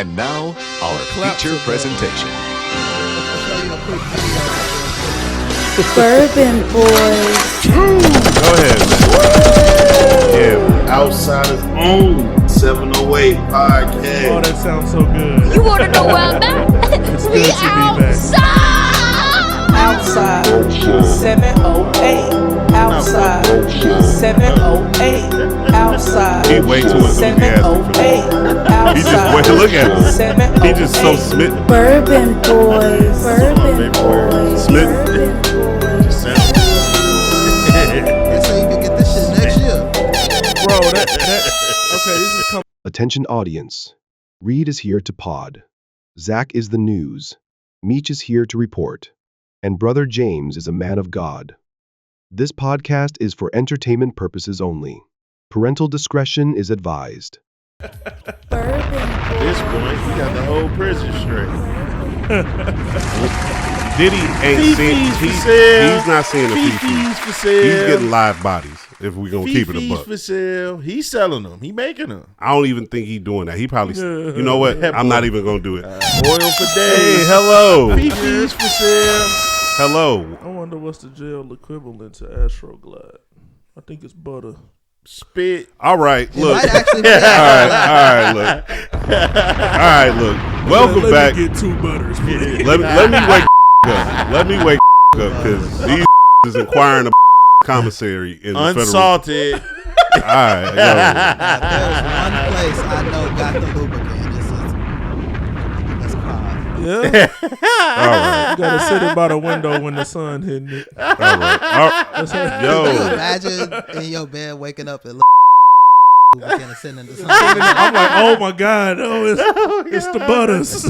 And now, our feature presentation. Bourbon Boys. Go ahead, man. Yeah. Outsiders own 708 podcast. Oh, that sounds so good. You want to know where I'm at? It's We good to be back. Outside 708. Outside 708. Outside He way too enthusiastic for that. He just wait to look at him. He just so smitten. Bourbon Boys. Bourbon Boys. Smitten. Bourbon Boys. That's how you can get this shit next year. Bro, okay, this is coming. Attention audience. Reed is here to pod. Zach is the news. Meech is here to report. And Brother James is a man of God. This podcast is for entertainment purposes only. Parental discretion is advised. At this point, we got the whole prison straight. Diddy ain't seen. He's not seeing the Fifis for sale. He's getting live bodies. If we gonna keep it a buck, for sale. He's selling them. He making them. I don't even think he's doing that. He probably. You know what? I'm not even gonna do it. Oil for days. Hey, hello. Fifis for sale. Hello. I wonder what's the jail equivalent to Astroglide. I think it's butter. Spit. All right. Look. Might actually be All right. Look. All right. Look. Welcome Let back. me get 2 butters, please. Let me wake up. Let me wake up because these is inquiring about commissary in the Unsalted. All right. There's one place I know got the lubricant. That's Cod. Yeah. All right. You gotta sit it by the window when the sun hitting it. All right. That's how Can you Yo. imagine in your bed waking up and lubricant and sitting in the sun? I'm like, oh my God, it's the butters.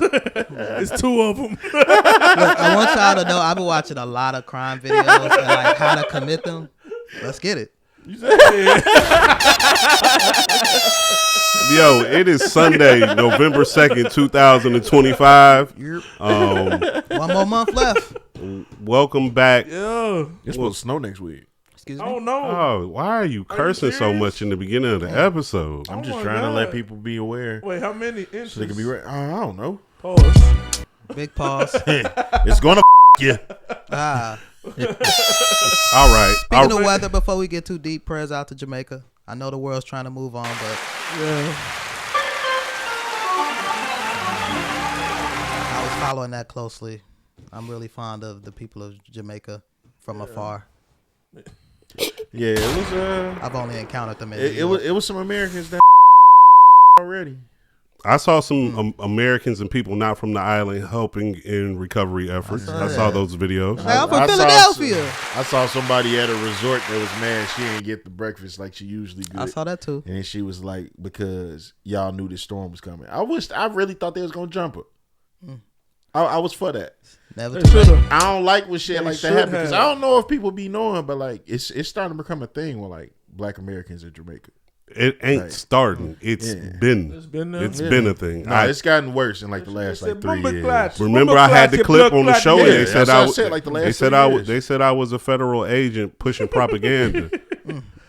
It's 2 of them. Look, I want y'all to know I've been watching a lot of crime videos and like how to commit them. Let's get it. Yo, it is Sunday, November 2nd, 2025. One more month left. Welcome back. Yeah. It's supposed to snow next week. Excuse I me. don't know. Oh, why are you cursing so much in the beginning of the episode? I'm just my trying to God. let people be aware. Wait, how many inches? So they can be ready. I don't know. Pause. Big pause. It's going to you. All right. Speaking of weather, before we get too deep, prayers out to Jamaica. I know the world's trying to move on, but Yeah. I was following that closely. I'm really fond of the people of Jamaica from afar. Yeah, it was. I've only encountered them in It was some Americans that already. I saw some Americans and people not from the island helping in recovery efforts. I saw those videos. Hey, I'm from I Philadelphia. I saw somebody at a resort that was mad she didn't get the breakfast like she usually do. I saw that too. And then she was like, because y'all knew this storm was coming. I really thought they was gonna jump her. I was for that. Never They too late. should've. I don't like when shit They like that should happen because have. I don't know if people be knowing, but like it's starting to become a thing with like Black Americans in Jamaica. It ain't Right. starting. It's been. It's been there. It's been a thing. No, it's gotten worse in like the last like 3 years. Remember, I had the clip on the show. Yeah, And they said that's what I said, like the last they said 3 I years. they said I was a federal agent pushing propaganda.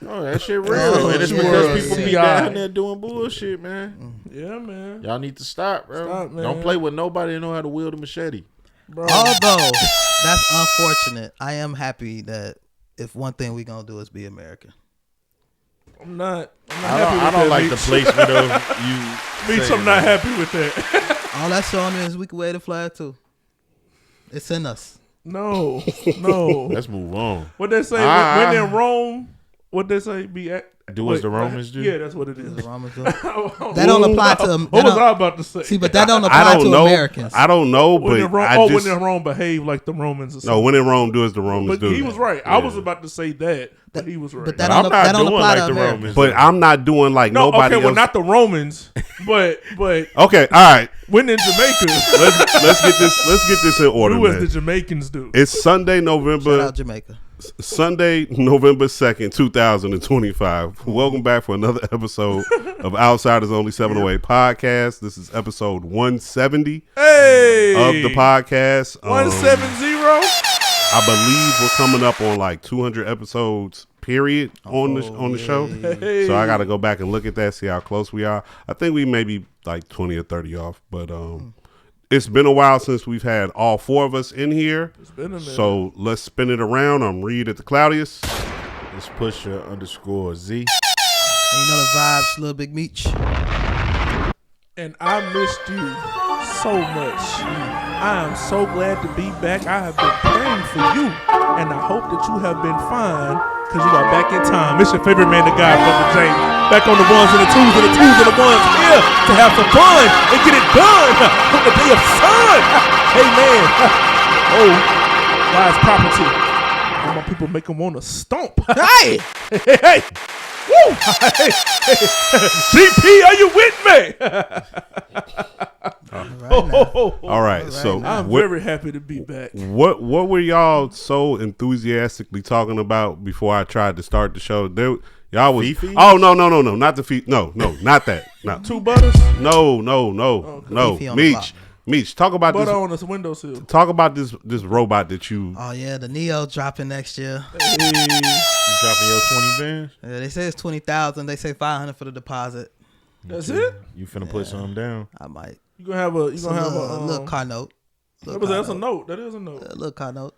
Oh, that shit real. Oh, and it's yeah. because people be CI. down there doing bullshit, man. Yeah, man. Y'all need to stop, bro. Stop, man. Don't play with nobody that know how to wield a machete. Bro. Although that's unfortunate, I am happy that if one thing we gonna do is be American. I'm not I happy with don't that, like the Meech. placement of you. Meech, saying I'm not that. happy with that. All that's showing is we can wave the flag too. It's in us. No. Let's move on. What they say when in Rome? What they say? Do as the Romans do? Yeah, that's what it is. The Romans do. That don't apply to them. What was I about to say? See, but that don't apply to Americans. I don't know, when but in Rome, I just when in Rome behave like the Romans. Or something. no. When in Rome, do as the Romans but do. he was right. I was about to say that, but he was right. But that I'm don't, not that don't doing apply like to the Americans. Romans. But I'm not doing like no, nobody okay, else. well, not the Romans, but Okay, all right. when in Jamaica, Let's get this in order, do as man. the Jamaicans do. It's Sunday, Shout November out Jamaica. 2nd, 2025. Welcome back for another episode of Outsiders Only 708 podcast. This is episode 170 Hey, of the podcast. 170. I believe we're coming up on like 200 episodes period on the show. So I got to go back and look at that, see how close we are. I think we may be like 20 or 30 off, but it's been a while since we've had all four of us in here. It's been a minute. So let's spin it around. I'm Reed at the Cloudiest. It's Pusha_Z. And you know the vibes, Lil Big Meech. And I missed you so much. I am so glad to be back. I have been praying for you, and I hope that you have been fine because you are back in time. It's your favorite man to God, Brother James. Back on the ones and the twos and the twos and the ones here to have some fun and get it done on the day of sun. Amen. Oh, God's property. All my people make them want to stomp. Hey! Hey! Woo! GP, are you with me? All right, so I'm very happy to be back. What were y'all so enthusiastically talking about before I tried to start the show? Y'all was Fifi? Oh no, not the feet. No, not that. No. Two butters? No. Fifi on the block. Meech, talk about Butter this. on this windowsill. Talk about this robot that you. Oh yeah, the Neo dropping next year. Hey. You dropping your 20 bands? Yeah, they say it's 20,000. They say 500 for the deposit. That's it? You finna put something down? I might. You gonna have a little car note. That's a note. That is a note. A little car note.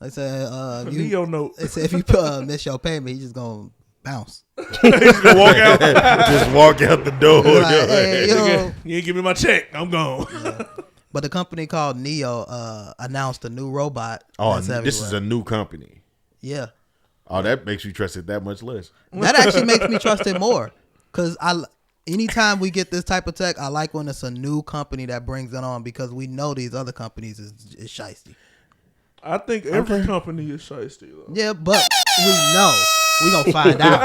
They say A Neo note. They say if you miss your payment, you just gonna bounce. He's gonna walk out. Just walk out the door. Like, hey, yo. You ain't give me my check. I'm gone. Yeah. But the company called Neo announced a new robot. Oh, that's this is everywhere. a new company. Yeah. Oh, that makes you trust it that much less. That actually makes me trust it more. Because anytime we get this type of tech, I like when it's a new company that brings it on because we know these other companies is shiesty. I think every company is shiesty though. Yeah, but we know. We gonna find out.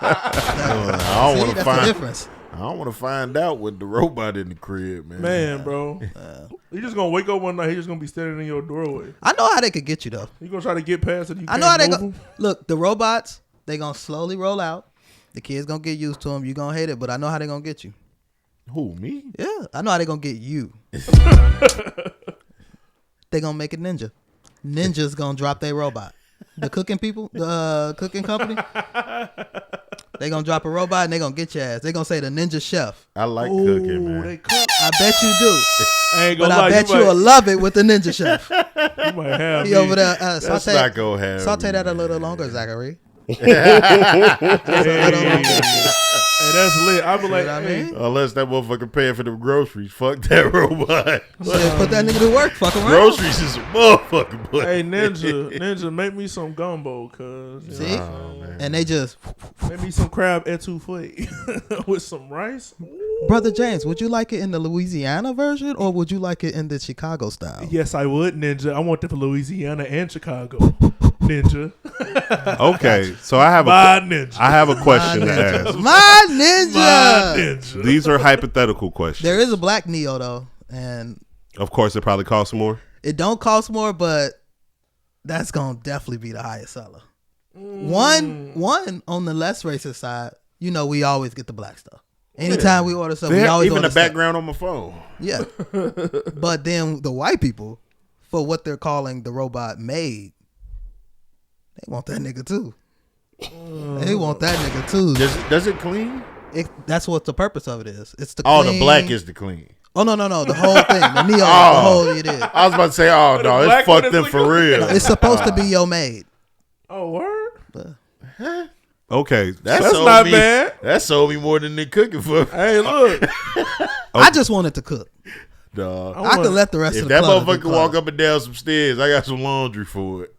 I don't want to that's find. the difference. I don't want to find out with the robot in the crib, man. Man, bro. You just gonna wake up one night, he's just gonna be standing in your doorway. I know how they could get you though. You gonna try to get past it. I know how they go. Look, the robots, they gonna slowly roll out. The kids gonna get used to them. You gonna hate it, but I know how they gonna get you. Who, me? Yeah, I know how they gonna get you. They gonna make a ninja. Ninja's gonna drop their robot. The cooking people, the cooking company, they gonna drop a robot and they gonna get your ass. They gonna say the ninja chef. I like cooking, man. They cook. I bet you do. I ain't But gonna lie, I bet you'll love it with the ninja chef. You might have He me. over there That's saute, not gonna happen. saute that a little longer, Zachary. Hey, that's lit. I be like, what I hey, mean? Unless that motherfucker paying for the groceries. Fuck that robot. Shit, put that nigga to work. Fuck around. Groceries is a motherfucker. Boy. hey, Ninja, make me some gumbo, cuz. You See? know, And they just, make me some crab etouffee with some rice. Brother James, would you like it in the Louisiana version or would you like it in the Chicago style? Yes, I would, Ninja. I want it for Louisiana and Chicago. Ninja. Okay, so I have Ninja. I have a question to ask. My ninja. My Ninja. These are hypothetical questions. There is a black Neo though, and Of course, it probably costs more. it don't cost more, but that's gonna definitely be the highest seller. One on the less racist side, you know, we always get the black stuff. Anytime we order something, we always Even order the background on my phone. Yeah, but then the white people, for what they're calling the robot made, they want that nigga too. They want that nigga too. Does it clean? That's what the purpose of it is. It's the Oh, clean. the black is the clean. Oh no, the whole thing, the Neo, the whole it is. I was about to say, oh no, The it's black one fucked is up for the- real. It's supposed to be your made. Oh, word? Okay, That's sold not me- bad. That sold me more than they cooking for. Hey, look. I just wanted to cook. Dog. I could let the rest If of the that club motherfucker walk up and down some stairs, I got some laundry for it.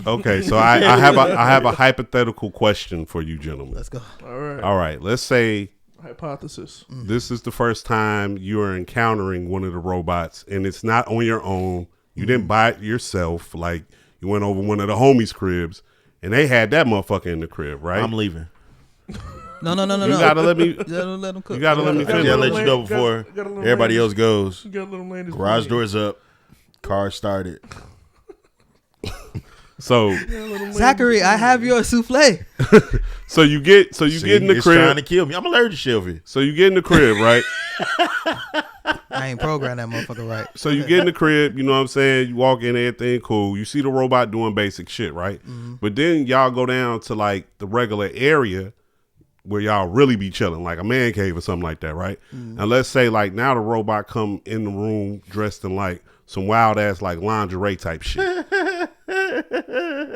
okay. So I have a hypothetical question for you, gentlemen. Let's go. All right. Let's say Hypothesis. this is the first time you are encountering one of the robots, and it's not on your own. You didn't buy it yourself. Like you went over one of the homies' cribs, and they had that motherfucker in the crib, right? I'm leaving. No. You gotta let me. You gotta let them cook. You gotta let me I finish. gotta let you know before got a little everybody ladies. else goes. You got little ladies. Garage doors up. Car started. So Zachary, I have your souffle. so you get See, in the it's trying crib. to kill me. I'm allergic to shellfish. So you get in the crib, right? I ain't programmed that motherfucker right. So you get in the crib, you know what I'm saying? You walk in, everything cool. You see the robot doing basic shit, right? Mm-hmm. But then y'all go down to like the regular area where y'all really be chilling, like a man cave or something like that, right? Mm-hmm. And let's say like now the robot come in the room dressed in like some wild ass like lingerie type shit.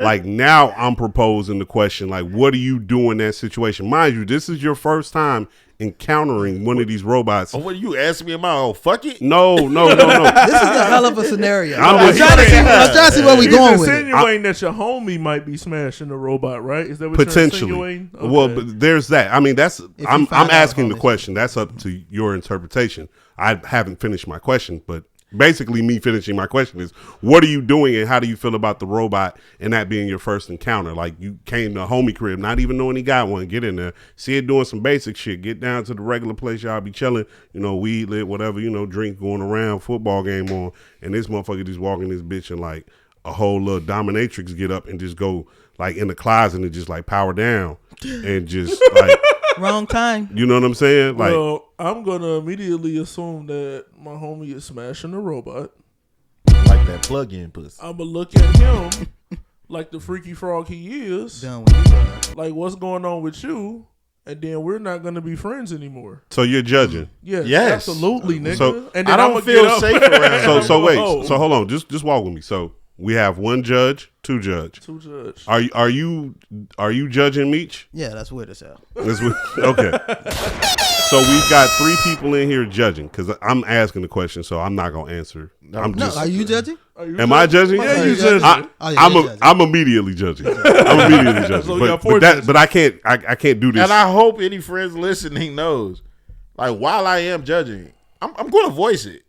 Like now I'm proposing the question, like, what do you do in that situation? Mind you, this is your first time encountering one of these robots. Oh, what you asking me about? Oh, fuck it. No. This is a hell of a scenario. I'm I'm trying to see where we He's going with it. insinuating that your homie might be smashing the robot, right? Is that what you're Potentially. insinuating? Okay. Well, but there's that. I mean, that's you I'm find out asking the homies. question. That's up to your interpretation. I haven't finished my question, but basically me finishing my question is, what are you doing and how do you feel about the robot and that being your first encounter? Like you came to a homie crib, not even knowing he got one, get in there, see it doing some basic shit, get down to the regular place y'all be chilling, you know, weed lit, whatever, you know, drink going around, football game on, and this motherfucker just walking this bitch and like a whole little dominatrix get up and just go like in the closet and just like power down and just like Wrong time. you know what I'm saying? Like Well, I'm gonna immediately assume that my homie is smashing the robot. Like that plug-in pussy. I'm gonna look at him like the freaky frog he is. Done with you. Like, what's going on with you? And then we're not gonna be friends anymore. so you're judging. Yes, Yes. absolutely, nigga. So- and I don't I'ma feel get up. safe around So wait, Oh. so hold on, just walk with me. So we have one judge, two judge. Two judge. Are you judging Meech? Yeah, that's weird as hell. Okay. So we've got three people in here judging because I'm asking the question, so I'm not gonna answer. I'm No, just. are you judging? Are you Am I judging? Yeah, you you judging. judging. Oh, yeah, you're judging. I'm immediately judging. I'm immediately judging. So we got four but that, judges. but I can't do this. And I hope any friends listening knows, like, while I am judging, I'm going to voice it.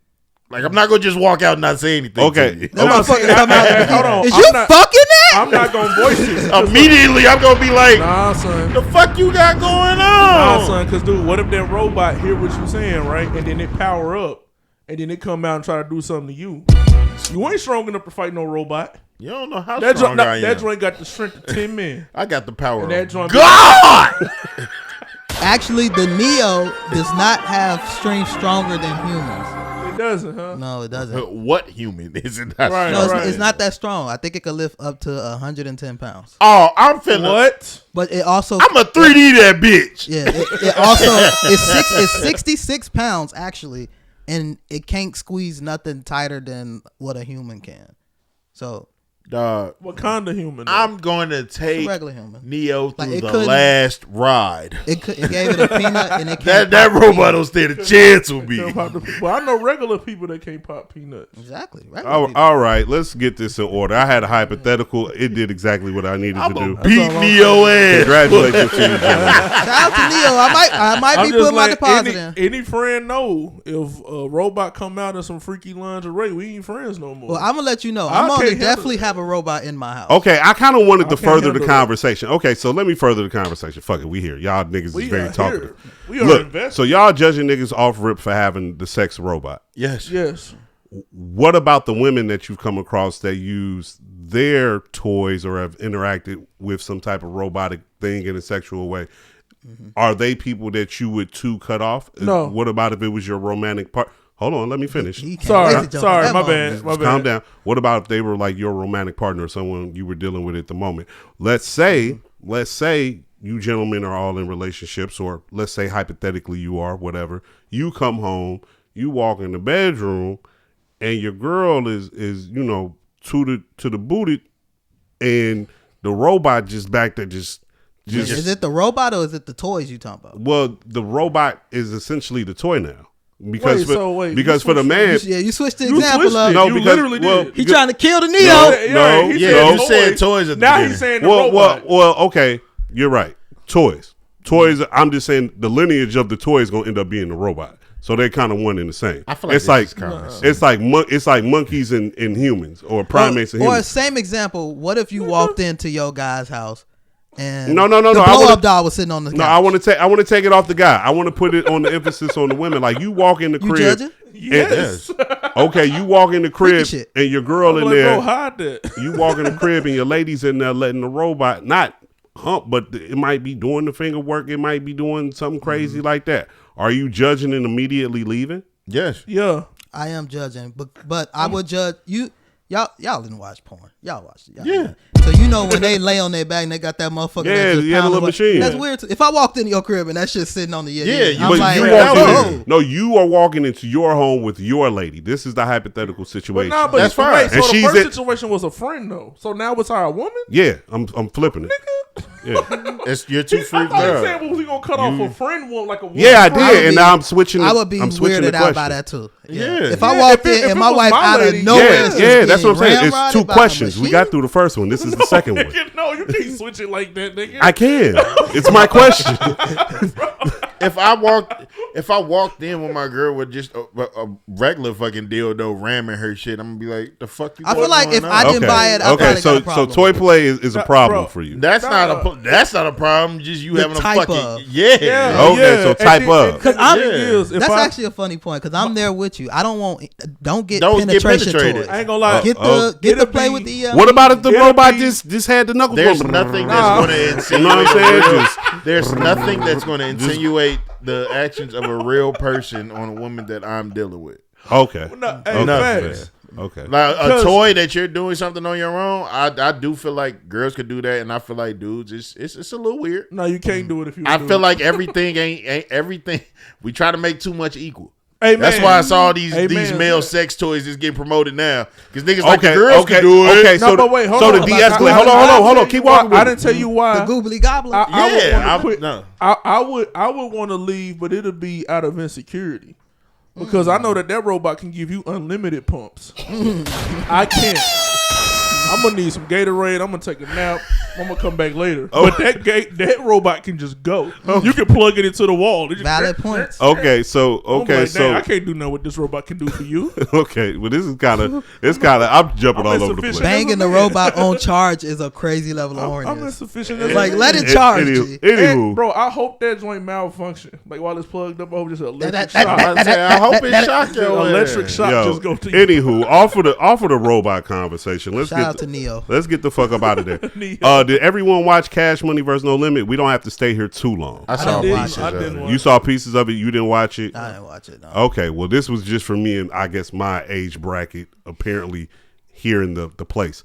Like, I'm not going to just walk out and not say anything. Okay. to you. That motherfucker come out. Hold on. Is I'm you not- fucking that? I'm not gonna voice it. Immediately, I'm going to be like, Nah, son. the fuck you got going Nah, on? son. Because, dude, what if that robot hear what you saying, right? And then it power up. And then it come out and try to do something to you. You ain't strong enough to fight no robot. You don't know how That strong joint, I am. that joint got the strength of 10 men. I got the power And that of joint- God! Actually, the Neo does not have strength stronger than humans. It doesn't, huh? No, it doesn't. What human is it? Not Right. No, strong? it's not that strong. I think it could lift up to 110 pounds. Oh, I'm finna. What? But it also, I'm a 3D that bitch. yeah, it also it's 66 pounds actually, and it can't squeeze nothing tighter than what a human can. So Dog, What kind of human? though? I'm going to it's a take regular human. Neo Like, through it the couldn't- last ride. It gave it a peanut, and it can't That pop robot peanut. don't stand a chance with me. Can't pop the- well, I know regular people that can't pop peanuts. Exactly. Regular Oh, people. all right, let's get this in order. I had a hypothetical. It did exactly what I needed I'm to gonna do. beat Neo ass. Congratulations to you, gentlemen. Shout out to Neo. I might I'm be just putting my like, deposit in. any friend know if a robot come out in some freaky lingerie, we ain't friends no more. Well, I'm gonna let you know. I I'm gonna can't handle definitely it. have a robot in my house. Okay, I kind of wanted to can't further the handle that. conversation. Okay, so let me further the conversation. Fuck it, we here. Y'all niggas we is very are talkative. here. We are Look, invested. so y'all judging niggas off rip for having the sex robot. Yes. Yes. What about the women that you've come across that use their toys or have interacted with some type of robotic thing in a sexual way? Are they people that you would too cut off? No. What about if it was your romantic part? Hold on, let me finish. He can't wait to jump on that my motherfucker. bad. My Just bad. calm down. What about if they were like your romantic partner or someone you were dealing with at the moment? Let's say you gentlemen are all in relationships, or let's say hypothetically you are, whatever. You come home, you walk in the bedroom, and your girl is you know to the booty, and the robot just back there just Is it the robot or is it the toys you talking about? well, the robot is essentially the toy now. Because Wait, you because for the switched man, Yeah, you switched the You example switched up. it. no, You because literally well, did. He trying to kill the Neo. No, he yeah, said you said toys at the now beginning. he's saying the well, robot. okay, you're right. Toys. I'm just saying the lineage of the toy is gonna end up being the robot. So they're kind of one and the same. I feel like it's this like is kinda it's like monkeys and humans, or primates and Or humans. same example, what if you walked into your guy's house and No, the I blow wanna- up doll was sitting on the couch? No, I want to take it off the guy. I want to put it on the emphasis on the women. Like you walk in the You crib. judging? Yes. Okay, you walk in the crib shit. and your girl I'm in like, there. bro, hide that. You walk in the crib and your lady's in there letting the robot not hump, but it might be doing the finger work. It might be doing something crazy like that. Are you judging and immediately leaving? Yes. Yeah. I am judging, but I would judge you. Y'all didn't watch porn. Y'all watched it. Yeah. So you know when they lay on their back and they got that motherfucker. Yeah, that just yeah, the pounding little away. machine. That's weird. If I walked into your crib and that shit sitting on the Yeah, I'm But like, you walk walk in. in. No, you are walking into your home with your lady. This is the hypothetical situation. But That's fine. Wait, so And the she's first at- situation was a friend though. So now it's our woman. Yeah, I'm flipping it. Yeah, You're too I freaked thought you out. said was he gonna cut off a friend one like a woman yeah, I friend. did, and now I'm switching. I would be I'm switching weirded the out question. by that too. Yeah. If I Yeah, walked if it- in if and it my was wife my out lady, of nowhere, Yeah, is yeah, that's what I'm getting saying. It's ramrodded two by a questions. We machine. got through the first one. This is the second one. No, you can't switch it like that, nigga. I can. It's my question. If I walked in with my girl with just a regular fucking dildo ramming her shit, I'm gonna be like, the fuck you I feel what's like going if on? I didn't buy it, I Okay, probably so got a problem. toy play is a problem bro, for you. That's not a problem. Just you The having a type fucking of. yeah. Okay, so type up. Because I'm- is if That's I, actually a funny point because I'm there with you. I don't get Don't get penetration penetrated. toys. I ain't gonna lie. Get Oh. the It'll play be- with the. What about if the It'll robot be- just had the knuckles? There's going- nothing Nah. that's going to insinuate. You know what I'm saying? a real- Just- there's nothing that's going to insinuate the actions of a real person on a woman that I'm dealing with. Okay. No, hey, Nothing. facts. Okay. Like a Because- toy that you're doing something on your own, I do feel like girls could do that, and I feel like dudes, it's a little weird. No, you can't do it if you. I do feel it. like everything ain't everything. We try to make too much equal. Amen. That's why I saw these Amen. male sex toys just getting promoted now because niggas like the Okay. girls Okay. can do it. Okay. No, So but wait, hold so on. to de-escalate. Hold I on. didn't tell Keep you walking. why- I with didn't it. tell you why. The goobly gobbler. I would Yeah, want to quit. no. I would want to leave, but it'll be out of insecurity because I know that robot can give you unlimited pumps. I can't. I'm gonna need some Gatorade. I'm gonna take a nap. I'm gonna come back later. But that robot can just go. You can plug it into the wall. It just- Valid points. Okay. So I'm okay. like, So "Dang, I can't do nothing what this robot can do for you. okay. Well, this is kind of. It's kind of. I'm jumping I'm all over the place. insufficient. Banging the robot on charge is a crazy level of I'm horniness. insufficient. As Like, a let man. it charge. G. And, Anywho, bro, I hope that joint malfunction. Like while it's plugged up, I hope just an electric that- shock. I hope it shocked you. Electric shock yo, just go to you. anywho, off of the robot conversation. Let's Shout get out to Neo. Let's get the fuck up out of there. Neo. Did everyone watch Cash Money vs. No Limit? We don't have to stay here too long. I saw didn't pieces watch of it. it. You saw pieces of it. You didn't watch it. I didn't watch it. No. Okay, well, this was just for me and I guess my age bracket, apparently here in the place.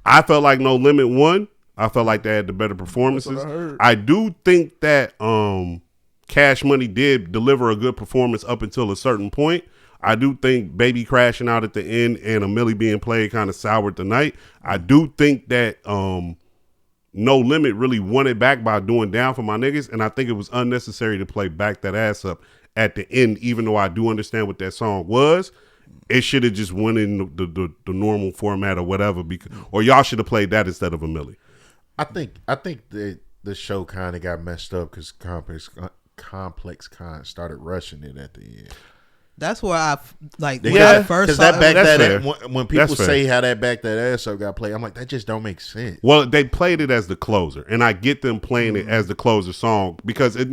I felt like No Limit won. I felt like they had the better performances. That's what I heard. I do think that Cash Money did deliver a good performance up until a certain point. I do think Baby crashing out at the end and a Millie being played kind of soured the night. I do think that No Limit really won it back by doing Down for My Niggas, and I think it was unnecessary to play Back That Ass Up at the end, even though I do understand what that song was. It should have just went in the normal format or whatever, or y'all should have played that instead of a Millie. I think that the show kind of got messed up because Complex Con started rushing it at the end. That's where I like when Yeah, I first Because saw that it. back That's that fair. when people That's fair. say how that back that ass up got played, I'm like, that just don't make sense. Well, they played it as the closer, and I get them playing it as the closer song because it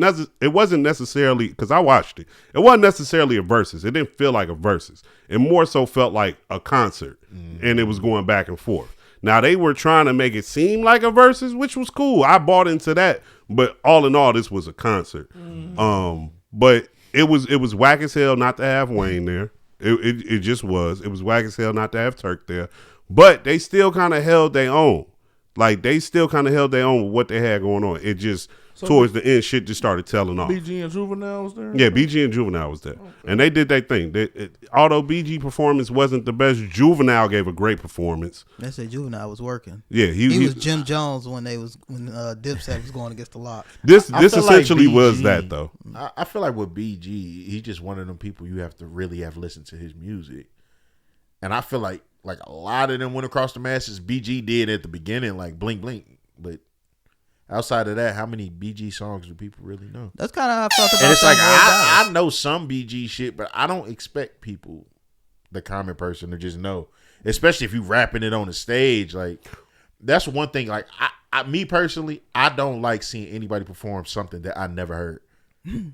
wasn't necessarily, because I watched it. It wasn't necessarily a versus. It didn't feel like a versus. It more so felt like a concert, and it was going back and forth. Now, they were trying to make it seem like a versus, which was cool. I bought into that, but all in all, this was a concert. But it was whack as hell not to have Wayne there. It just was. It was whack as hell not to have Turk there. But they still kind of held their own. Like, they still kind of held their own with what they had going on. It just, towards the end, shit just started telling off. BG and Juvenile was there. Yeah, BG and Juvenile was there. And they did their thing. Although BG performance wasn't the best, Juvenile gave a great performance. They said Juvenile was working. Yeah, He was Jim Jones when Dipset was going against the Lock. This I feel like essentially was BG that, though. I feel like with BG, he's just one of them people you have to really have listened to his music. And I feel like a lot of them went across the masses. BG did at the beginning, like Blink Blink. But outside of that, how many BG songs do people really know? That's kind of how I felt about And it's like, Some Boy Dies. I know some BG shit, but I don't expect people, the common person, to just know. Especially if you rapping it on the stage. Like, that's one thing. Like, me personally, I don't like seeing anybody perform something that I never heard.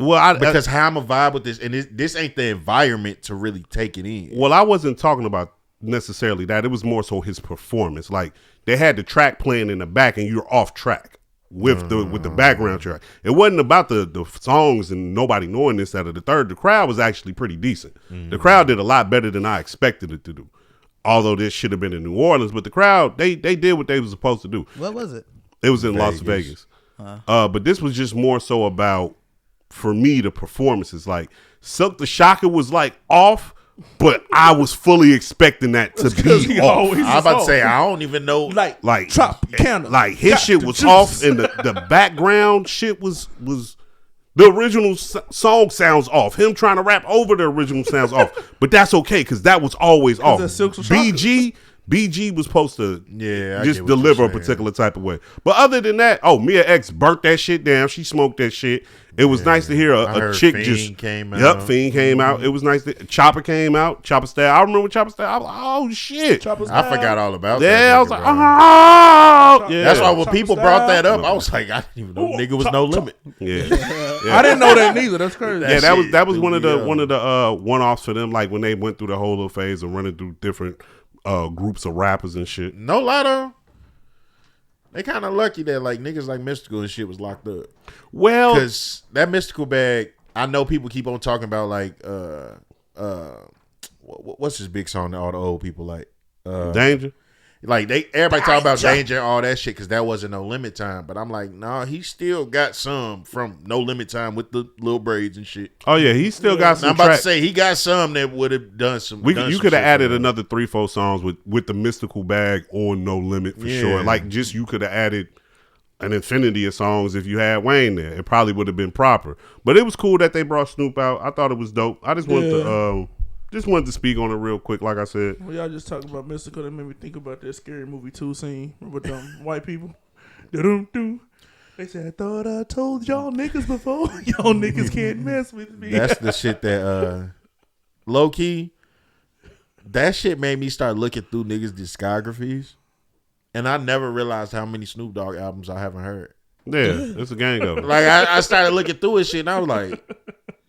Well, Because how I'm a vibe with this, and this ain't the environment to really take it in. Well, I wasn't talking about necessarily that. It was more so his performance. Like, they had the track playing in the back and you're off track. with the background track. It wasn't about the songs and nobody knowing this out of the third. The crowd was actually pretty decent. The crowd did a lot better than I expected it to do. Although this should have been in New Orleans, but the crowd they did what they were supposed to do. What was it? It was in Las Vegas. But this was just more so about, for me, the performances. Like Silk the Shocker was like off, but I was fully expecting that to be off. I was about to say, I don't even know. Like Tropicana. Like his shit was off, and the background shit was the original song sounds off. Him trying to rap over the original sounds off, but that's okay because that was always off. BG was supposed to just deliver a particular type of way. But other than that, Mia X burnt that shit down. She smoked that shit. It was nice to hear a chick Fiend came out. Yep, Fiend came out. It was nice. Chopper came out. Chopper Style. I remember Chopper Style. I was like, oh shit. I forgot all about that. Yeah, I was like, oh. Yeah. That's why when people brought that up, I was like, I didn't even know nigga was No Limit. Yeah. I didn't know that neither. That's crazy. That was one of the one-offs for them. Like when they went through the whole little phase of running through different groups of rappers and shit. No lie though, they kind of lucky that like niggas like Mystical and shit was locked up. Well, because that Mystical bag, I know people keep on talking about like what's his big song that all the old people like Danger. Like everybody talk about Danger and all that shit because that wasn't No Limit Time. But I'm like, nah, he still got some from No Limit Time with the little braids and shit. Oh yeah, he still got some. I'm about to say he got some that would have done some. You could have added another 3-4 songs with the Mystical bag on No Limit for sure. Like just you could have added an infinity of songs if you had Wayne there. It probably would have been proper. But it was cool that they brought Snoop out. I thought it was dope. I just wanted to speak on it real quick, like I said. Well, y'all just talking about Mystical. That made me think about that Scary Movie 2 scene with them white people. They said, I thought I told y'all niggas before. Y'all niggas can't mess with me. That's the shit that, low key, that shit made me start looking through niggas' discographies. And I never realized how many Snoop Dogg albums I haven't heard. Yeah, it's a gang of them. Like, I started looking through his shit, and I was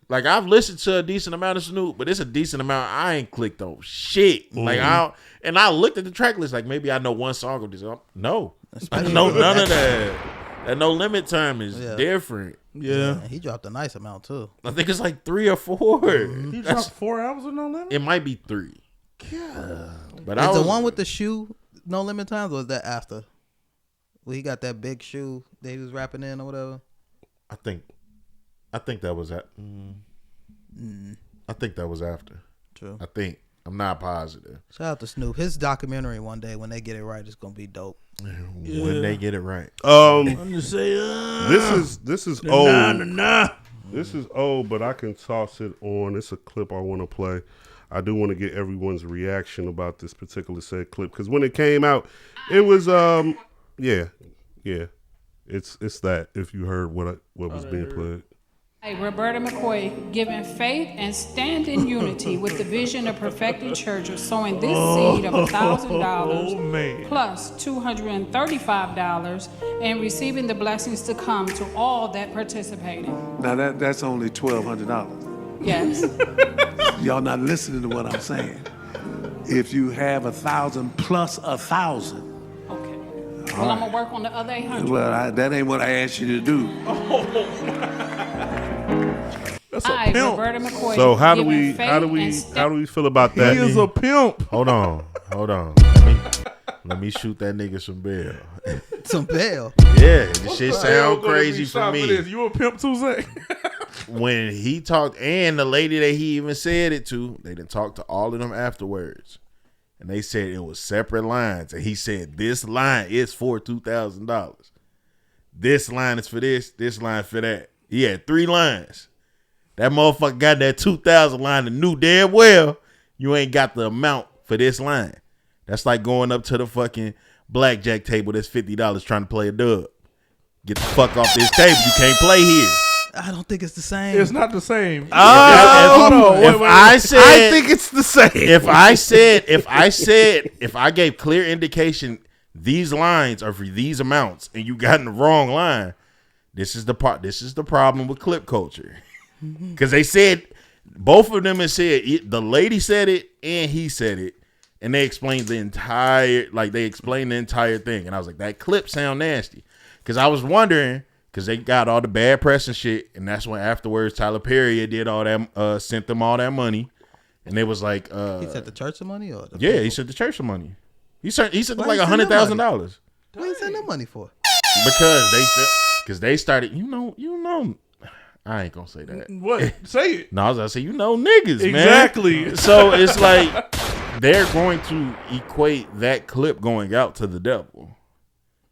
like, I've listened to a decent amount of Snoop, but it's a decent amount I ain't clicked on shit. Like I looked at the track list, like maybe I know one song of this. No, I know none of that. That No Limit Time is different. Yeah, he dropped a nice amount too. I think it's like 3 or 4. He dropped 4 albums with No Limit. It might be 3. But is the one with the shoe No Limit Times, or was that after? Well, he got that big shoe that he was rapping in or whatever. I think that was that. I think that was after. True. I'm not positive. Shout out to Snoop. His documentary one day when they get it right, it's gonna be dope. When they get it right. I'm just saying. This is old. This is old, but I can toss it on. It's a clip I want to play. I do want to get everyone's reaction about this particular said clip because when it came out, it was yeah. It's that if you heard what was being played. Hey, Roberta McCoy, giving faith and stand in unity with the vision of perfecting church of sowing this seed of $1,000 plus $235 and receiving the blessings to come to all that participated. Now that's only $1,200. Yes. Y'all not listening to what I'm saying. If you have 1,000 plus 1,000. Okay. Well, I'm gonna work on the other 800. Well, that ain't what I asked you to do. That's a pimp. Roberta McCoy, so how do we feel about that? He is a pimp. Hold on. Let me shoot that nigga some bail. Some bail. Yeah, this shit sound crazy for me. You a pimp too, Zach? When he talked, and the lady that he even said it to, they didn't talk to all of them afterwards. And they said it was separate lines. And he said, this line is for $2,000. This line is for this line for that. He had 3 lines. That motherfucker got that 2,000 line and knew damn well you ain't got the amount for this line. That's like going up to the fucking blackjack table that's $50 trying to play a dub. Get the fuck off this table. You can't play here. I don't think it's the same. It's not the same. I think it's the same. If I gave clear indication these lines are for these amounts and you got in the wrong line, this is the problem with clip culture. Because they said, both of them had said, the lady said it and he said it, and they explained the entire thing. And I was like, that clip sound nasty. because I was wondering, because they got all the bad press and shit, and that's when afterwards Tyler Perry did all that, sent them all that money, and it was like, he sent the church some money, or he sent the church some money. He sent them Why like he send them $100,000 What he send that money for? because they started, you know. I ain't gonna say that. What? Say it. No, I was gonna say, niggas, man. Exactly. So it's like they're going to equate that clip going out to the devil.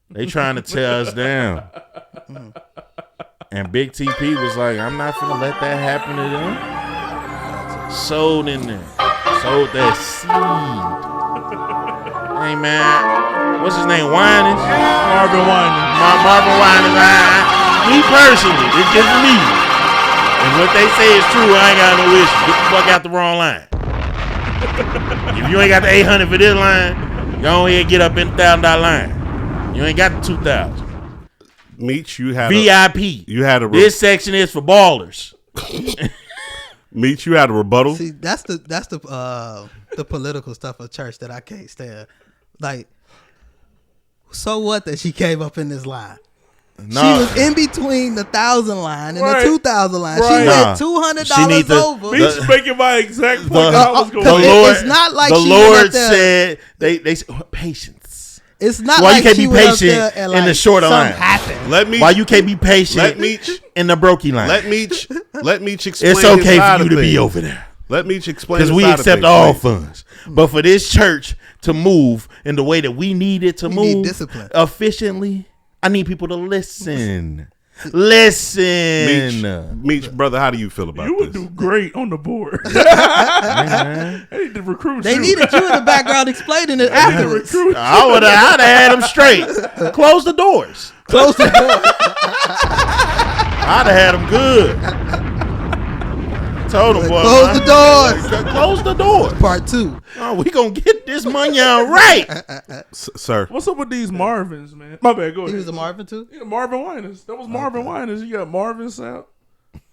They trying to tear us down. And Big TP was like, I'm not gonna let that happen to them. Sold in there. Sold that seed. Hey man, what's his name? Winans? Marvin Winans. Marvin Winans. Me personally, it's just me. And what they say is true, I ain't got no issue. Get the fuck out the wrong line. If you ain't got the 800 for this line, go ahead get up in the $1,000 line. You ain't got the 2,000. Meech, you had VIP. This section is for ballers. Meech, you had a rebuttal. See, that's the political stuff of church that I can't stand. Like, so what that she came up in this line? No. She was in between the 1,000 line and the 2,000 line. She went $200 over. Meech making my exact point. It's not like the she Lord went up there. said they patience. It's not why like you can't she be went up patient there and in the shorter line. Happened. Why you can't be patient in the brokey line? Let Meech explain. It's okay for you to be over there. Let Meech explain. Because we accept all funds. But for this church to move in the way that we need it to move efficiently, I need people to listen. Listen. Meech, brother, how do you feel about this? You would do great on the board. They need to recruit They you. needed you in the background explaining it afterwards. I'd have had them straight. Close the doors. Close the door. I'd have had them good. Told them, boy. Close the doors. Close the doors. Part 2. Oh, we gonna get this money out right. Sir. What's up with these Marvins, man? My bad, go ahead. He was a Marvin too? Yeah, Marvin Winans. That was Marvin Winans. You got Marvin South,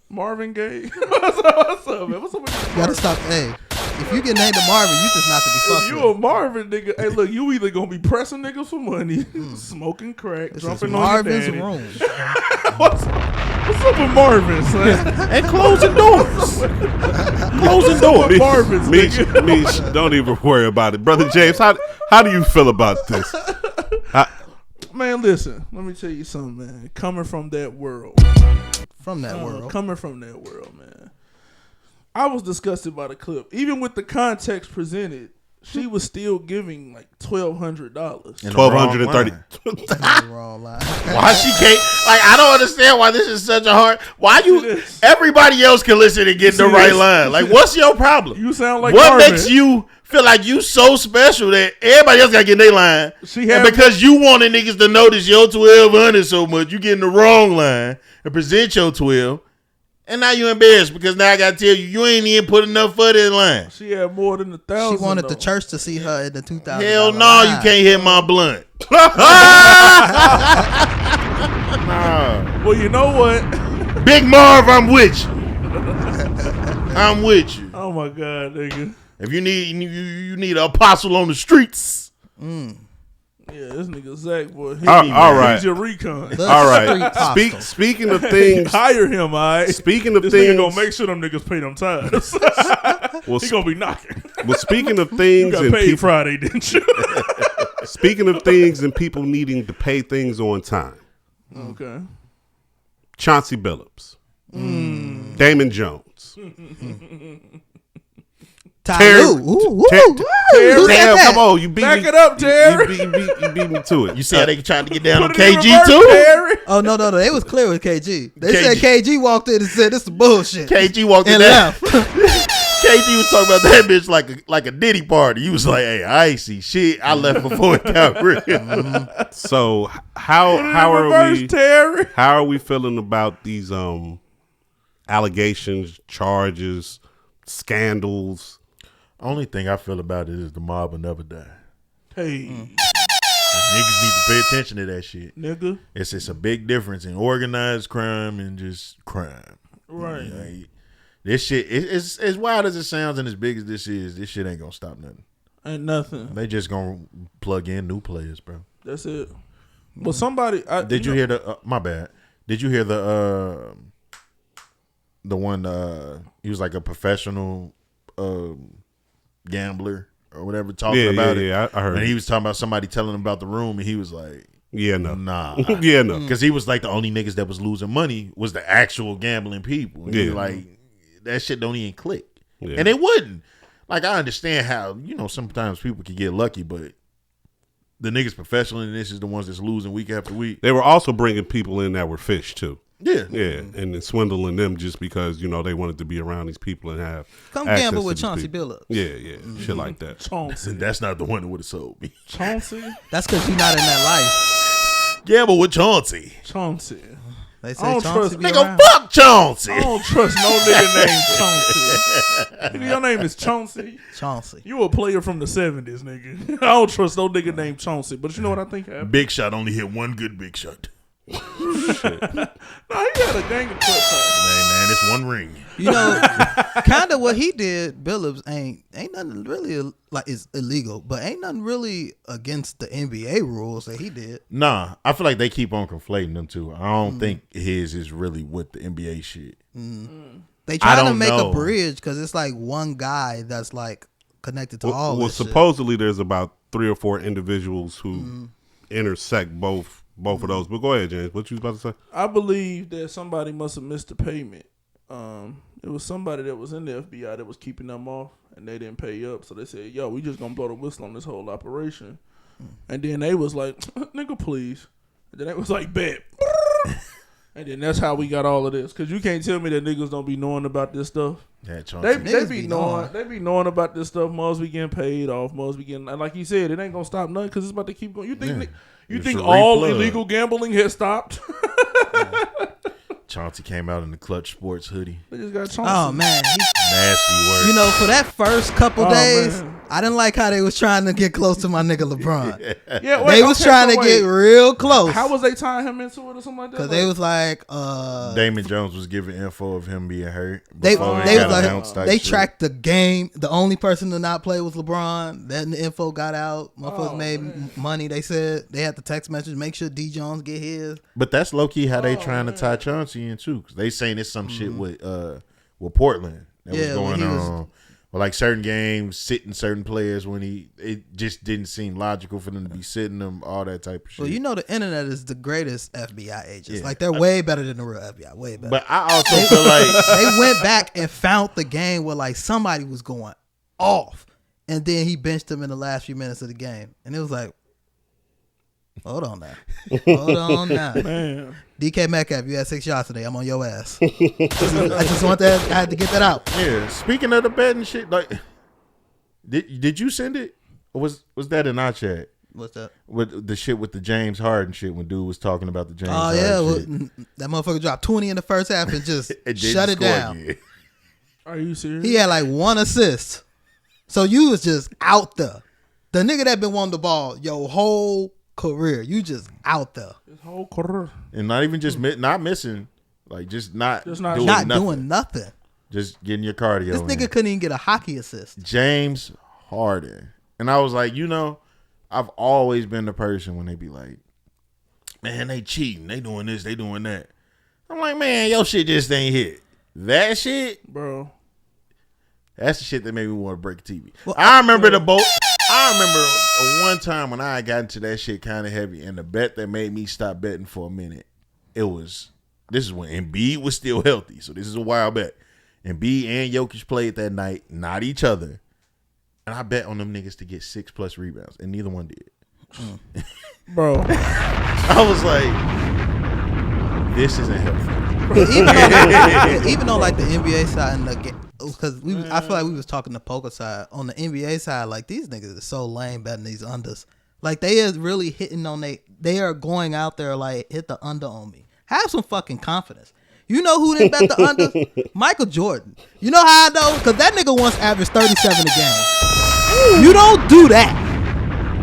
Marvin Gaye. What's up, man? What's up with these You gotta stop. Hey, if you get named a Marvin, you just not to be fucked If with. you a Marvin nigga, hey look, you either gonna be pressing niggas for money, smoking crack, This jumping is on Marvin's your daddy. room. What's up with Marvin, son? And closing doors. Closing doors. Marvin's, nigga. Meech, don't even worry about it. Brother James, how do you feel about this? Man, listen, let me tell you something, man. Coming from that world. Coming from that world, man. I was disgusted by the clip. Even with the context presented, she was still giving like $1,200. $1,230. Wrong line. Why she can't? Like, I don't understand why this is such a hard. Why you? Everybody else can listen and get in the right line. Like, what's your problem? You sound like what Marvin. makes you feel like you so special that everybody else got to get in their line? And because you wanted niggas to notice your 1,200 so much, you get in the wrong line and present your 12. And now you embarrassed because now I got to tell you ain't even put enough for that line. She had more than 1,000. She wanted though. the church to see her in the 2,000. Hell no, you can't hit my blunt. Well, you know what? Big Marv, I'm with you. I'm with you. Oh my God, nigga. If you need an apostle on the streets. Yeah, this nigga Zach, boy. All right. He's your recon. All right. Speaking of things, hire him, all right? Speaking of this things, nigga gonna make sure them niggas pay them tithes. He gonna be knocking. Well, speaking of You things got and paid people, Friday, didn't you? speaking of things and people needing to pay things on time. Okay. Chauncey Billups, Damon Jones. Terry, Damn, come on, you beat Back me. it up, Terry. You beat me to it. You see how they tried to get down on Put it in KG reverse, too? Terry. Oh no, they was clear with KG. They KG. said KG walked in and said this is bullshit. KG walked in and there. left. KG was talking about that bitch like a Diddy party. He was like, "Hey, I ain't see shit. I left before it got real." So how reverse, Terry. how are we feeling about these allegations, charges, scandals? Only thing I feel about it is the mob will never die. Hey, Niggas need to pay attention to that shit. nigga. It's a big difference in organized crime and just crime. Right. Like, this shit, it's as wild as it sounds and as big as this is, this shit ain't gonna stop nothing. Ain't nothing. They just gonna plug in new players, bro. That's it. Well, somebody did you hear the? My bad. Did you hear the one? He was like a professional gambler or whatever talking about it. Yeah, I heard. And he was talking about somebody telling him about the room, and he was like, "Yeah, no, nah, yeah, no," because he was like the only niggas that was losing money was the actual gambling people. And he was like that shit don't even click, and it wouldn't. Like I understand how sometimes people can get lucky, but the niggas professional in this is the ones that's losing week after week. They were also bringing people in that were fish too. Yeah, and then swindling them just because they wanted to be around these people and have come access gamble to with these Chauncey people. Billups. Yeah, shit like that. Chauncey. That's not the one that would have sold me. Chauncey. That's because you're not in that life. Gamble with Chauncey. Chauncey. They I say don't Chauncey trust be Nigga, around. fuck Chauncey. I don't trust no nigga named Chauncey. Nigga, your name is Chauncey. Chauncey. You a player from the 70s, nigga. I don't trust no nigga named Chauncey. But you know what I think happened? Big Shot only hit one good big shot. No, he had a gang of clips. Hey man, it's one ring. Kind of what he did, Billups ain't nothing really like it's illegal, but ain't nothing really against the NBA rules that he did. Nah, I feel like they keep on conflating them two. I don't think his is really with the NBA shit. They trying to don't make know. a bridge because it's like one guy that's like connected to all. Well, this shit. supposedly there's about 3 or 4 individuals who intersect both of those. But go ahead, James. What you was about to say? I believe that somebody must have missed the payment. It was somebody that was in the FBI that was keeping them off, and they didn't pay up. So they said, "Yo, we just gonna blow the whistle on this whole operation." And then they was like, "Nigga, please." And then they was like, "Bet." And then that's how we got all of this. Cause you can't tell me that niggas don't be knowing about this stuff. Yeah, They Niggas be be knowing. knowing. They be knowing about this stuff. Most be getting paid off. Most be getting. And like you said, it ain't gonna stop nothing because it's about to keep going. You think? You It's think a all replug. illegal gambling has stopped? Chauncey came out in the Clutch Sports hoodie. They just got Chauncey. Oh man, Nasty word. for that first couple Oh, days, man. I didn't like how they was trying to get close to my nigga LeBron. Yeah, They was trying to get real close. How was they tying him into it or something like that? Because they was like, Damon Jones was giving info of him being hurt. they before it was got announced like, type they shit. tracked the game. The only person to not play was LeBron. Then the info got out. Motherfuckers made money. They said they had the text message. Make sure D Jones get his. But that's low key how they trying to tie Chauncey in too. Cause they saying it's some shit with Portland that was Yeah, when going he was- on. Or like certain games, sitting certain players when it just didn't seem logical for them to be sitting them, all that type of shit. Well, the internet is the greatest FBI agents. Yeah. Like they're way better than the real FBI. Way better. But I also feel like They went back and found the game where like somebody was going off, and then he benched him in the last few minutes of the game, and it was like, hold on now, Man. DK Metcalf, you had 6 shots today. I'm on your ass. I just want that. I had to get that out. yeah. Speaking of the betting shit, like did you send it? Or was that in our chat? What's that? With the shit with the James Harden shit when dude was talking about the James Oh Harden yeah, shit. that motherfucker dropped 20 in the first half and just didn't shut it score down. again. Are you serious? He had like 1 assist. So you was just out there. The nigga that been wanting the ball your whole career, you just out there. His whole career. And not even just not missing, like just not doing Not nothing. doing nothing. Just getting your cardio. This nigga in. couldn't even get a hockey assist. James Harden. And I was like, I've always been the person when they be like, man, they cheating. They doing this. They doing that. I'm like, man, your shit just ain't hit. That shit, Bro. that's the shit that made me want to break the TV. Well, I remember I remember one time when I got into that shit kind of heavy, and the bet that made me stop betting for a minute, this is when Embiid was still healthy. So this is a wild bet. Embiid and Jokic played that night, not each other. And I bet on them niggas to get 6+ rebounds, and neither one did. Bro. I was like, this isn't healthy. Even on like the NBA side and the game, because I feel like we was talking the poker side. On the NBA side, like these niggas are so lame betting these unders. Like they is really hitting on they are going out there like hit the under on me. Have some fucking confidence. You know who didn't bet the under? Michael Jordan. You know how I know? Because that nigga once averaged 37 a game. You don't do that.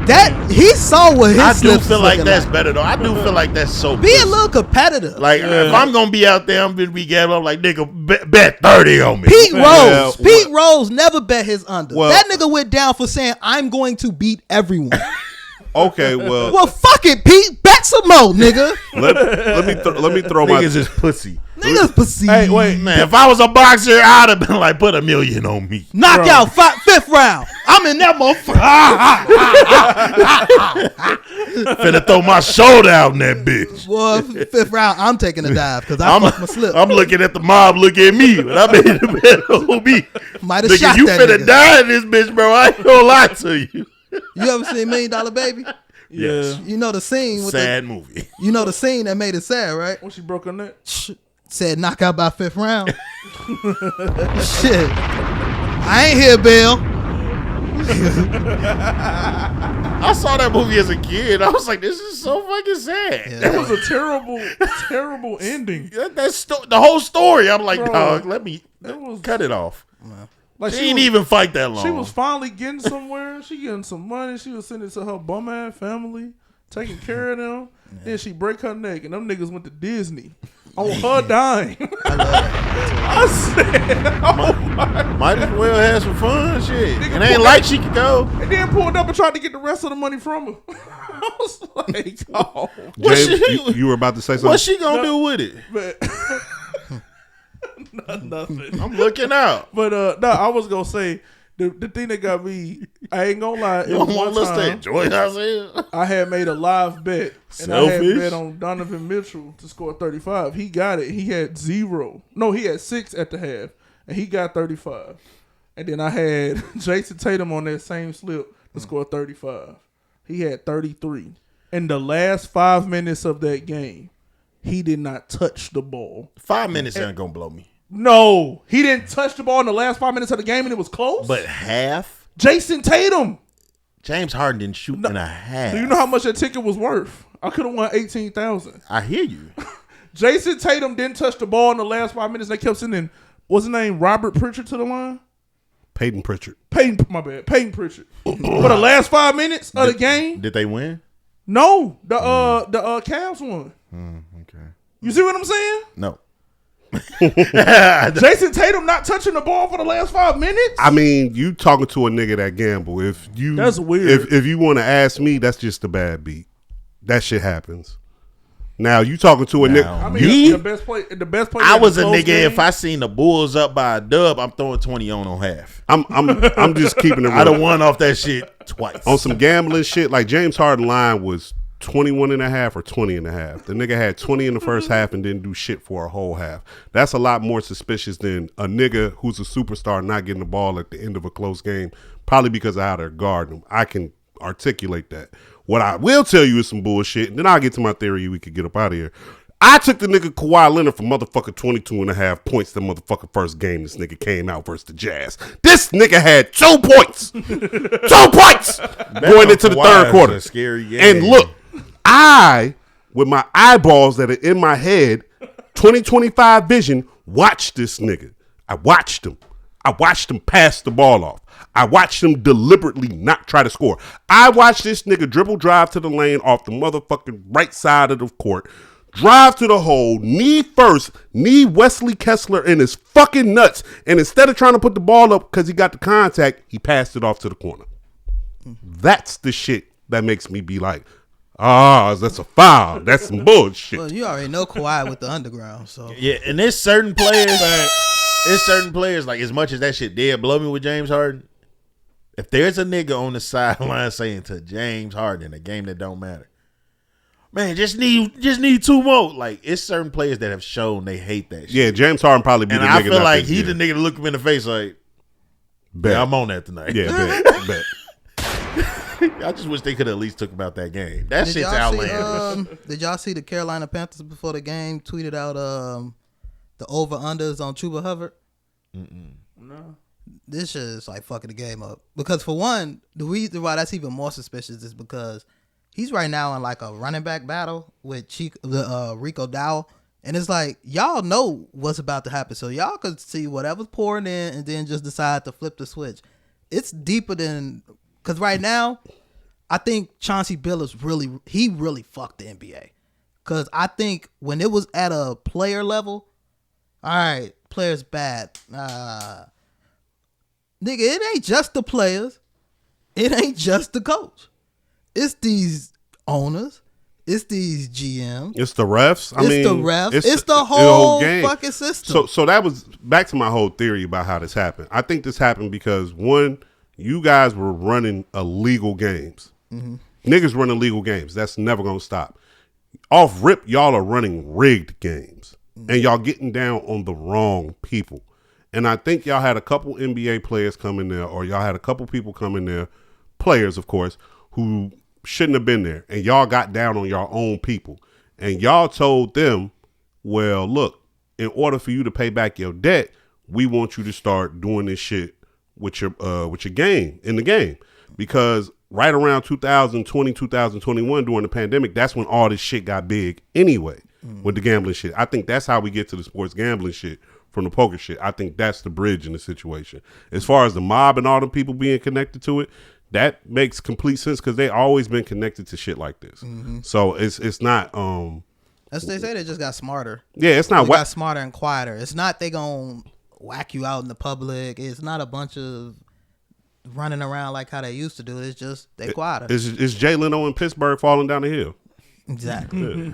That he saw what his I do slips feel was like looking that's better though. I do feel like that's so Be a pussy. little competitive. Like if I'm gonna be out there, I'm gonna be gambling. I'm like, nigga, bet 30 on me. Pete Yeah, Rose. Pete Rose never bet his under. Well- That nigga went down for saying, I'm going to beat everyone. Okay, well, Well, fuck it, Pete. Bet some more, nigga. let me throw my Niggas is pussy. Niggas pussy. Hey, wait. Man, if I was a boxer, I'd have been like, put $1 million on me. Knockout, fifth round. I'm in that motherfucker. Finna throw my shoulder out in that bitch. Boy, fifth round, I'm taking a dive because I fucked my slip. I'm looking at the mob, look at me. But I made the bet on me. Might have Nigga, shot you that finna nigga. die in this bitch, bro. I ain't gonna lie to you. You ever seen $1 Million Baby? Yes. You know the scene with Sad movie. You know the scene that made it sad, right? When she broke her neck. Said knockout by fifth round. Shit. I ain't here, Bill. I saw that movie as a kid. I was like, this is so fucking sad. Yeah. That was a terrible ending. That's the whole story. I'm like, Bro, dog, let me cut it off. Like She didn't even fight that long. She was finally getting somewhere. She getting some money. She was sending it to her bum ass family, taking care of them. Then she break her neck, and them niggas went to Disney on her dime. I said, might as well have some fun. Shit. Nigga It ain't pulled like up- she could go. and then pulled up and tried to get the rest of the money from her. I was like, oh, James, she- you were about to say something. What's she gonna do with it? but nothing. I'm looking out. But no, I was gonna say the thing that got me. I ain't gonna lie. It You was don't want one us to time enjoy ourselves. I had made a live bet, and I had Selfish. bet on Donovan Mitchell to score 35. He got it. He had 0. No, he had 6 at the half, and he got 35. And then I had Jason Tatum on that same slip to score 35. He had 33. In the last 5 minutes of that game, he did not touch the ball. 5 minutes ain't gonna blow me. No, he didn't touch the ball in the last 5 minutes of the game, and it was close. But half? Jason Tatum. James Harden didn't shoot in a half. Do you know how much that ticket was worth? I could have won $18,000. I hear you. Jason Tatum didn't touch the ball in the last 5 minutes. They kept sending, what's his name, Robert Pritchard to the line? Peyton Pritchard. Peyton Pritchard. For the last 5 minutes of the game? Did they win? No, the Cavs won. Okay. You see what I'm saying? No. Jason Tatum not touching the ball for the last 5 minutes? I mean, you talking to a nigga that gamble. If you That's weird. If you want to ask me, that's just a bad beat. That shit happens. Now you talking to a nigga. I mean, Me? the best play. I was a close nigga. game. If I seen the Bulls up by a dub, I'm throwing 20 on half. I'm just keeping it real. I done won off that shit twice. On some gambling shit, like James Harden line was 21.5 or 20.5. The nigga had 20 in the first half and didn't do shit for a whole half. That's a lot more suspicious than a nigga who's a superstar not getting the ball at the end of a close game, probably because of how they're guarding him. I can articulate that. What I will tell you is some bullshit, and then I'll get to my theory. We could get up out of here. I took the nigga Kawhi Leonard for motherfucker 22.5 points the motherfucker first game this nigga came out versus the Jazz. This nigga had 2 points. 2 points going into the third quarter. A scary game. And look, I, with my eyeballs that are in my head, 20/25 vision, watched this nigga. I watched him pass the ball off. I watched him deliberately not try to score. I watched this nigga dribble drive to the lane off the motherfucking right side of the court, drive to the hole, knee first, knee Wesley Kessler in his fucking nuts, and instead of trying to put the ball up because he got the contact, he passed it off to the corner. That's the shit that makes me be like, that's a foul. That's some bullshit. Well, you already know Kawhi with the underground, so Yeah, and there's certain players. Like as much as that shit did blow me with James Harden, if there's a nigga on the sideline saying to James Harden in a game that don't matter, man, just need 2 more. Like it's certain players that have shown they hate that shit. Yeah, James Harden probably be And the I nigga. feel like he's he's the nigga to look him in the face like, bet. yeah, I'm on that tonight. Yeah, bet. I just wish they could have at least took about that game. That Did shit's y'all outlandish. did y'all see the Carolina Panthers before the game tweeted out the over-unders on Chuba Hubbard? No. This shit is like fucking the game up. Because for one, the reason why that's even more suspicious is because he's right now in like a running back battle with Rico Dowell. And it's like, y'all know what's about to happen. So y'all could see whatever's pouring in and then just decide to flip the switch. It's deeper than... Because right now, I think Chauncey Billups really fucked the NBA. Because I think when it was at a player level, all right, players bad. Nigga, it ain't just the players. It ain't just the coach. It's these owners. It's these GMs. It's the refs. It's the whole game. fucking system. So that was back to my whole theory about how this happened. I think this happened because one, you guys were running illegal games. Mm-hmm. Niggas running illegal games. That's never gonna stop. Off rip, y'all are running rigged games, and y'all getting down on the wrong people. And I think y'all had a couple NBA players come in there, or y'all had a couple people come in there, players of course, who shouldn't have been there, and y'all got down on your own people, and y'all told them, well, look, in order for you to pay back your debt, we want you to start doing this shit with your game in the game, because right around 2020 2021 during the pandemic, that's when all this shit got big anyway, with the gambling shit. I think that's how we get to the sports gambling shit from the poker shit. I think that's the bridge in the situation. As far as the mob and all the people being connected to it, that makes complete sense because they always been connected to shit like this. Mm-hmm. So it's not. As they say, they just got smarter. Yeah, it's not. They got smarter and quieter. It's not they gonna whack you out in the public. It's not a bunch of running around like how they used to do. It's just they quieter. It's Jay Leno in Pittsburgh falling down the hill. Exactly. Yeah.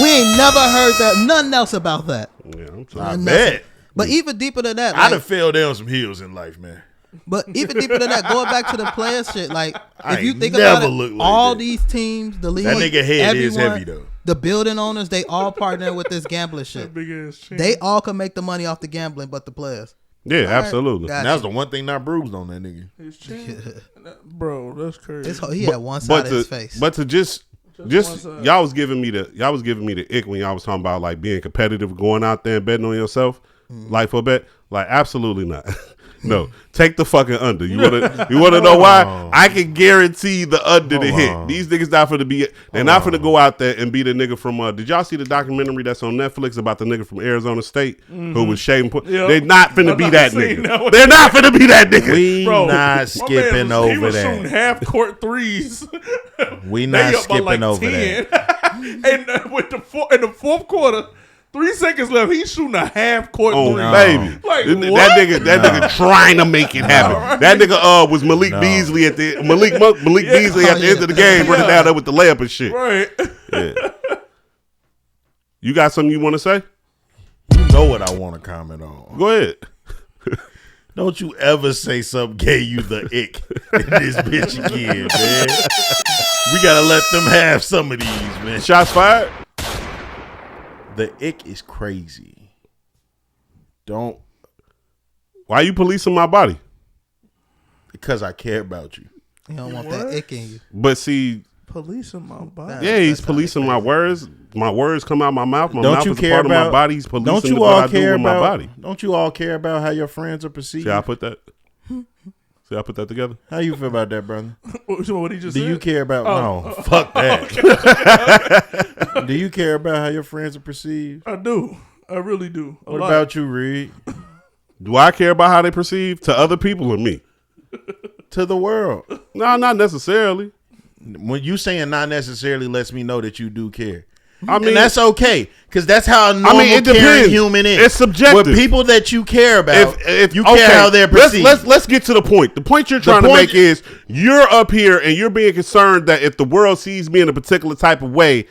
We ain't never heard that. Nothing else about that. Yeah, I bet. But even deeper than that, I done fell down some hills in life, man. But even deeper than that, going back to the player shit, like I if you ain't think never about it, looked like all that. these teams, the league, That nigga head is everyone, heavy though. The building owners, they all partner with this gambling shit. Big ass chain. They all can make the money off the gambling, but the players. Yeah, All right, absolutely. gotcha. That was the one thing not bruised on that nigga. His chin. Bro, that's crazy. He had one side of his face. But to just one side. y'all was giving me the ick when y'all was talking about like being competitive, going out there and betting on yourself, like for a bet. Like absolutely not. No, take the fucking under. You wanna know why? I can guarantee the under to hit. These niggas not finna be. They're not finna go out there and be the nigga from. Did y'all see the documentary that's on Netflix about the nigga from Arizona State who was shaving? Yep. They're not finna be that seen nigga. that. They're not finna be that nigga. We Bro, not skipping over he was that. shooting half court threes. We They not up by skipping over that. And with in the fourth quarter, 3 seconds left, he's shooting a half court Oh three. baby, Like, that what? nigga trying to make it happen. Right. That nigga was Malik Beasley at the Malik Beasley at the end of the game, running down there with the layup and shit. Right. Yeah. You got something you want to say? You know what I want to comment on. Go ahead. Don't you ever say something gave you the ick in this bitch again, man. We gotta let them have some of these, man. Shots fired. The ick is crazy. Don't. Why you policing my body? Because I care about you. You don't want that ick in you. But see, Policing my body. yeah, he's policing my words. My words come out my mouth. My Don't mouth you is a care part about? of my body. He's policing Don't you what all I do care with about? my body. Don't you all care about how your friends are perceived? See, I put that. See, I put that together. How you feel about that, brother? What he just Do said? you care about? Oh. No, fuck that. Do you care about how your friends are perceived? I do. I really do. What about you, Reed? Do I care about how they perceive to other people or me? To the world. No, not necessarily. When you saying not necessarily lets me know that you do care. I mean, and that's okay, because that's how a normal it caring depends. human is. It's subjective. With people that you care about, if you care how they're perceived. Let's get to the point. The point you're trying to make is you're up here and you're being concerned that if the world sees me in a particular type of way,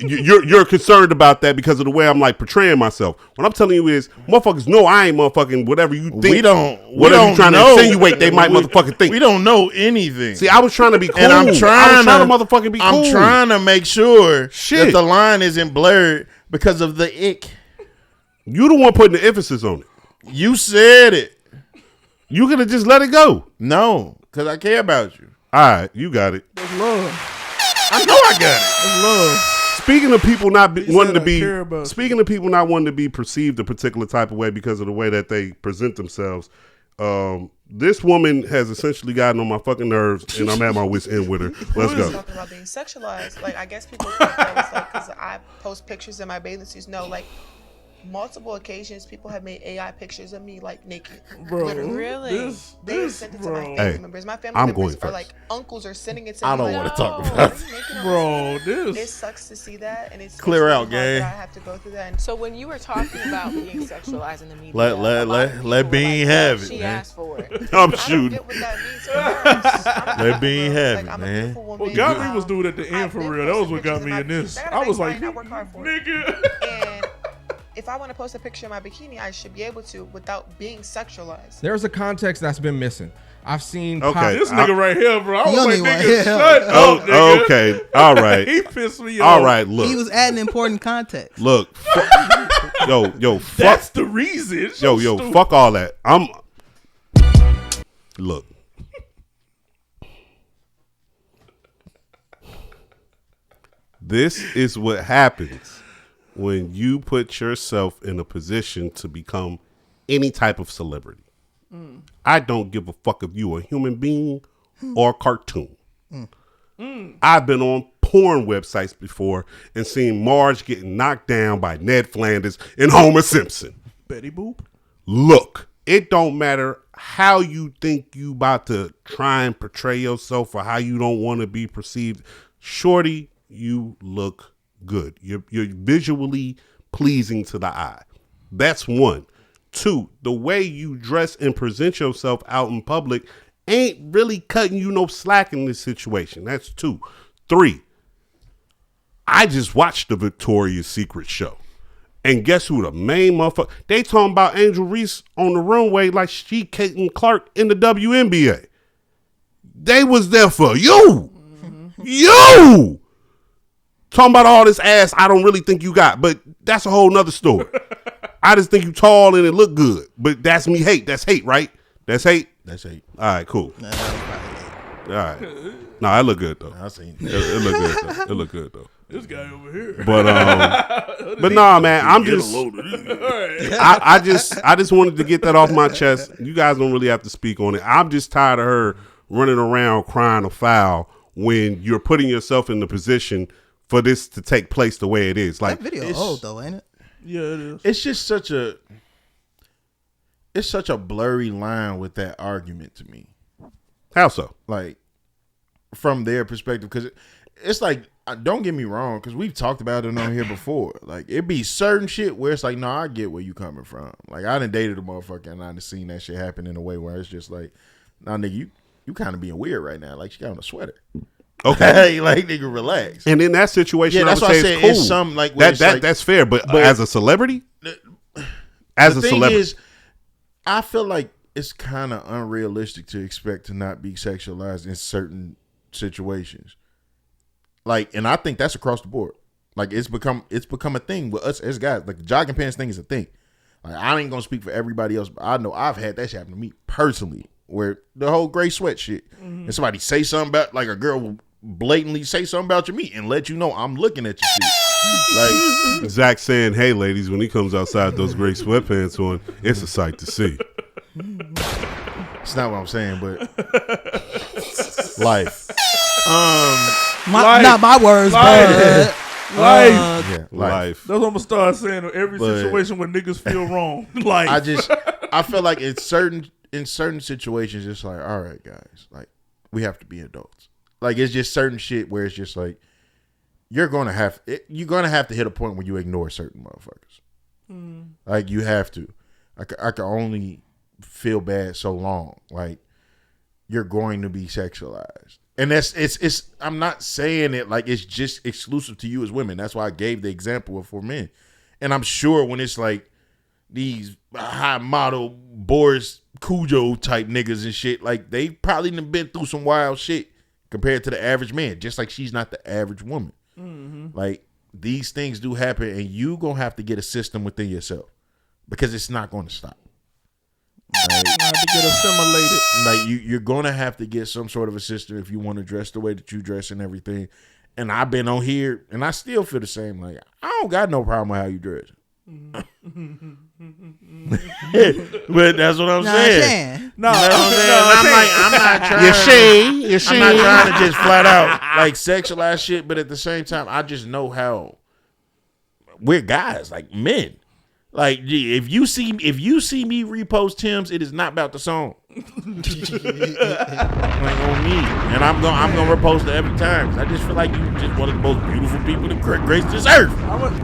you're concerned about that because of the way I'm like portraying myself. What I'm telling you is, motherfuckers know I ain't motherfucking whatever you think. Whatever you trying to insinuate, they might motherfucking think. We don't know anything. See, I was trying to be cool. And I'm trying to motherfucking be cool. I'm trying to make sure Shit. that the line isn't blurred because of the ick. You the one putting the emphasis on it. You said it. You could have just let it go. No, because I care about you. All right, you got it. That's love. I know I got it. That's love. Speaking of people not wanting to I be, care about speaking of people not wanting to be perceived a particular type of way because of the way that they present themselves, this woman has essentially gotten on my fucking nerves, and I'm at my wit's end with her. Let's go. Talking about being sexualized, like I guess people think that was like because I post pictures in my bathing suits. No, like multiple occasions, people have made AI pictures of me like naked. Bro, Literally. Really? They have sent it to my family Hey, members. My family I'm members going are like first. uncles are sending it to I me. don't like, want to talk "Oh, about are it. you naked on Bro, this thing?" It this. sucks to see that, and it's Clear really out, hard gang. that I have to go through that. And So when you were talking about being sexualized in the media, Let- a let- lot of let- people let were Bean like, have it, She man. asked for it. I'm I don't shooting. get what that means for girls. I'm a Let beautiful Bean girl. have Like, it, I'm a man. beautiful woman. What got me was dude at the end I've for been real. That was posting what got pictures me of in my this. bikini. I was like, I work hard for it. nigga. And if I want to post a picture of my bikini, I should be able to without being sexualized. There's a context that's been missing. I've seen Okay. This nigga right here, bro. I was You like, don't even nigga, wanna shut hear up, nigga. Okay. All right. He pissed me off. All right. Look. He was adding important context. Look. Yo. Fuck. That's the reason. Yo. Stupid. Fuck all that. Look. This is what happens when you put yourself in a position to become any type of celebrity. I don't give a fuck if you a human being or a cartoon. I've been on porn websites before and seen Marge getting knocked down by Ned Flanders and Homer Simpson. Betty Boop. Look, it don't matter how you think you about to try and portray yourself or how you don't want to be perceived. Shorty, you look good. You're visually pleasing to the eye. That's one. Two, the way you dress and present yourself out in public ain't really cutting you no slack in this situation. That's two. Three, I just watched the Victoria's Secret show. And guess who the main motherfucker? They talking about Angel Reese on the runway like she Caitlin Clark in the WNBA. They was there for you. You! Talking about all this ass I don't really think you got, but that's a whole nother story. I just think you tall and it look good, but that's me hate. That's hate, right? That's hate? That's hate. All right, cool. All right. No, I look good though. I seen It look good though. It look good though. This guy over here. But nah, man, I'm just I just wanted to get that off my chest. You guys don't really have to speak on it. I'm just tired of her running around crying a foul when you're putting yourself in the position for this to take place the way it is. Like That video old though, ain't it? Yeah, it is. It's just such a blurry line with that argument to me. How so? Like from their perspective, because it's like, don't get me wrong, because we've talked about it on here before. Like it be certain shit where it's like, no, I get where you coming from. Like I done dated a motherfucker and I done seen that shit happen in a way where it's just like, nah, nigga, you kind of being weird right now. Like she got on a sweater. Okay, like nigga, relax. And in that situation, Yeah, that's I would why I say said it's cool. it's some like where it's like- that's fair. But as a celebrity, as a the thing celebrity, is, I feel like it's kind of unrealistic to expect to not be sexualized in certain situations. Like, and I think that's across the board. Like, it's become a thing with us as guys. Like, the jogging pants thing is a thing. Like, I ain't gonna speak for everybody else, but I know I've had that shit happen to me personally, where the whole gray sweat shit, and somebody say something about, like, a girl will blatantly say something about your meat and let you know I'm looking at your shit. Like, Zach saying, "Hey, ladies, when he comes outside those gray sweatpants on, it's a sight to see." it's not what I'm saying, but life. Not my words, but Life. Yeah, Life. That's what I'm gonna start saying in every But- situation where niggas feel wrong. Like I feel like in certain situations, it's like, all right, guys, like we have to be adults. Like it's just certain shit where it's just like you're gonna have to hit a point where you ignore certain motherfuckers. Like you have to. I can only feel bad so long. Like you're going to be sexualized. And it's I'm not saying it like it's just exclusive to you as women. That's why I gave the example of for men. And I'm sure when it's like these high model Boris Cujo type niggas and shit, like they probably done been through some wild shit compared to the average man. Just like she's not the average woman. Like these things do happen, and you gonna have to get a system within yourself because it's not going to stop. Like, to get assimilated. like you're gonna have to get some sort of a system if you want to dress the way that you dress and everything. And I've been on here, and I still feel the same. Like I don't got no problem with how you dress. But that's what I'm saying. No, You know what I'm saying? I'm not trying. I'm not trying to just flat out like sexualize shit, but at the same time, I just know how we're guys, like men. Like, if you see me repost Tim's, it is not about the song. Like on me, and I'm gonna repost it every time. I just feel like you just one of the most beautiful people to grace this earth,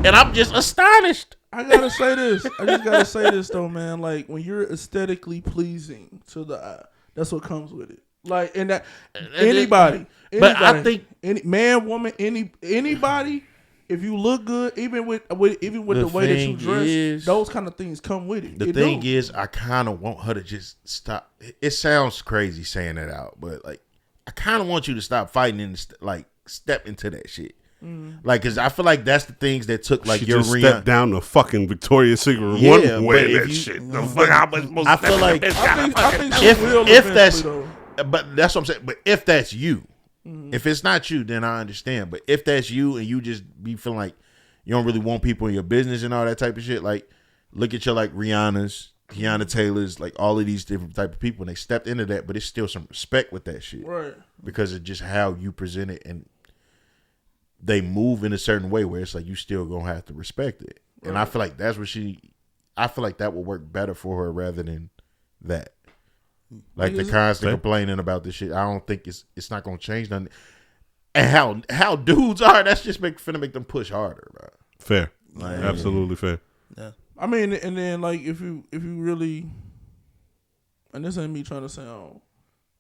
and I'm just astonished. I gotta say this. I just gotta say this though, man. Like when you're aesthetically pleasing to the eye, that's what comes with it. Like and that anybody, but I think any man, woman, anybody. If you look good, even with the way that you dress, those kind of things come with it. The thing is, I kind of want her to just stop. It sounds crazy saying that out, but like, I kind of want you to stop fighting and step into that shit. Like, cause I feel like that's the things that took like your step down the fucking Victoria's Secret one way that shit. The fuck I was supposed I feel like I think if that's, but that's what I'm saying. But if that's you. If it's not you, then I understand. But if that's you and you just be feeling like you don't really want people in your business and all that type of shit, like look at your like Rihanna's, Tiana Taylor's, like all of these different type of people, and they stepped into that, but it's still some respect with that shit, right? Because of just how you present it, and they move in a certain way where it's like you still gonna have to respect it. Right. And I feel like that's what I feel like that will work better for her rather than that. Like the constant complaining about this shit, I don't think it's not gonna change nothing. And how dudes are, that's just finna make them push harder, bro. Fair, like, absolutely fair. Yeah, I mean, and then like if you really, and this ain't me trying to sound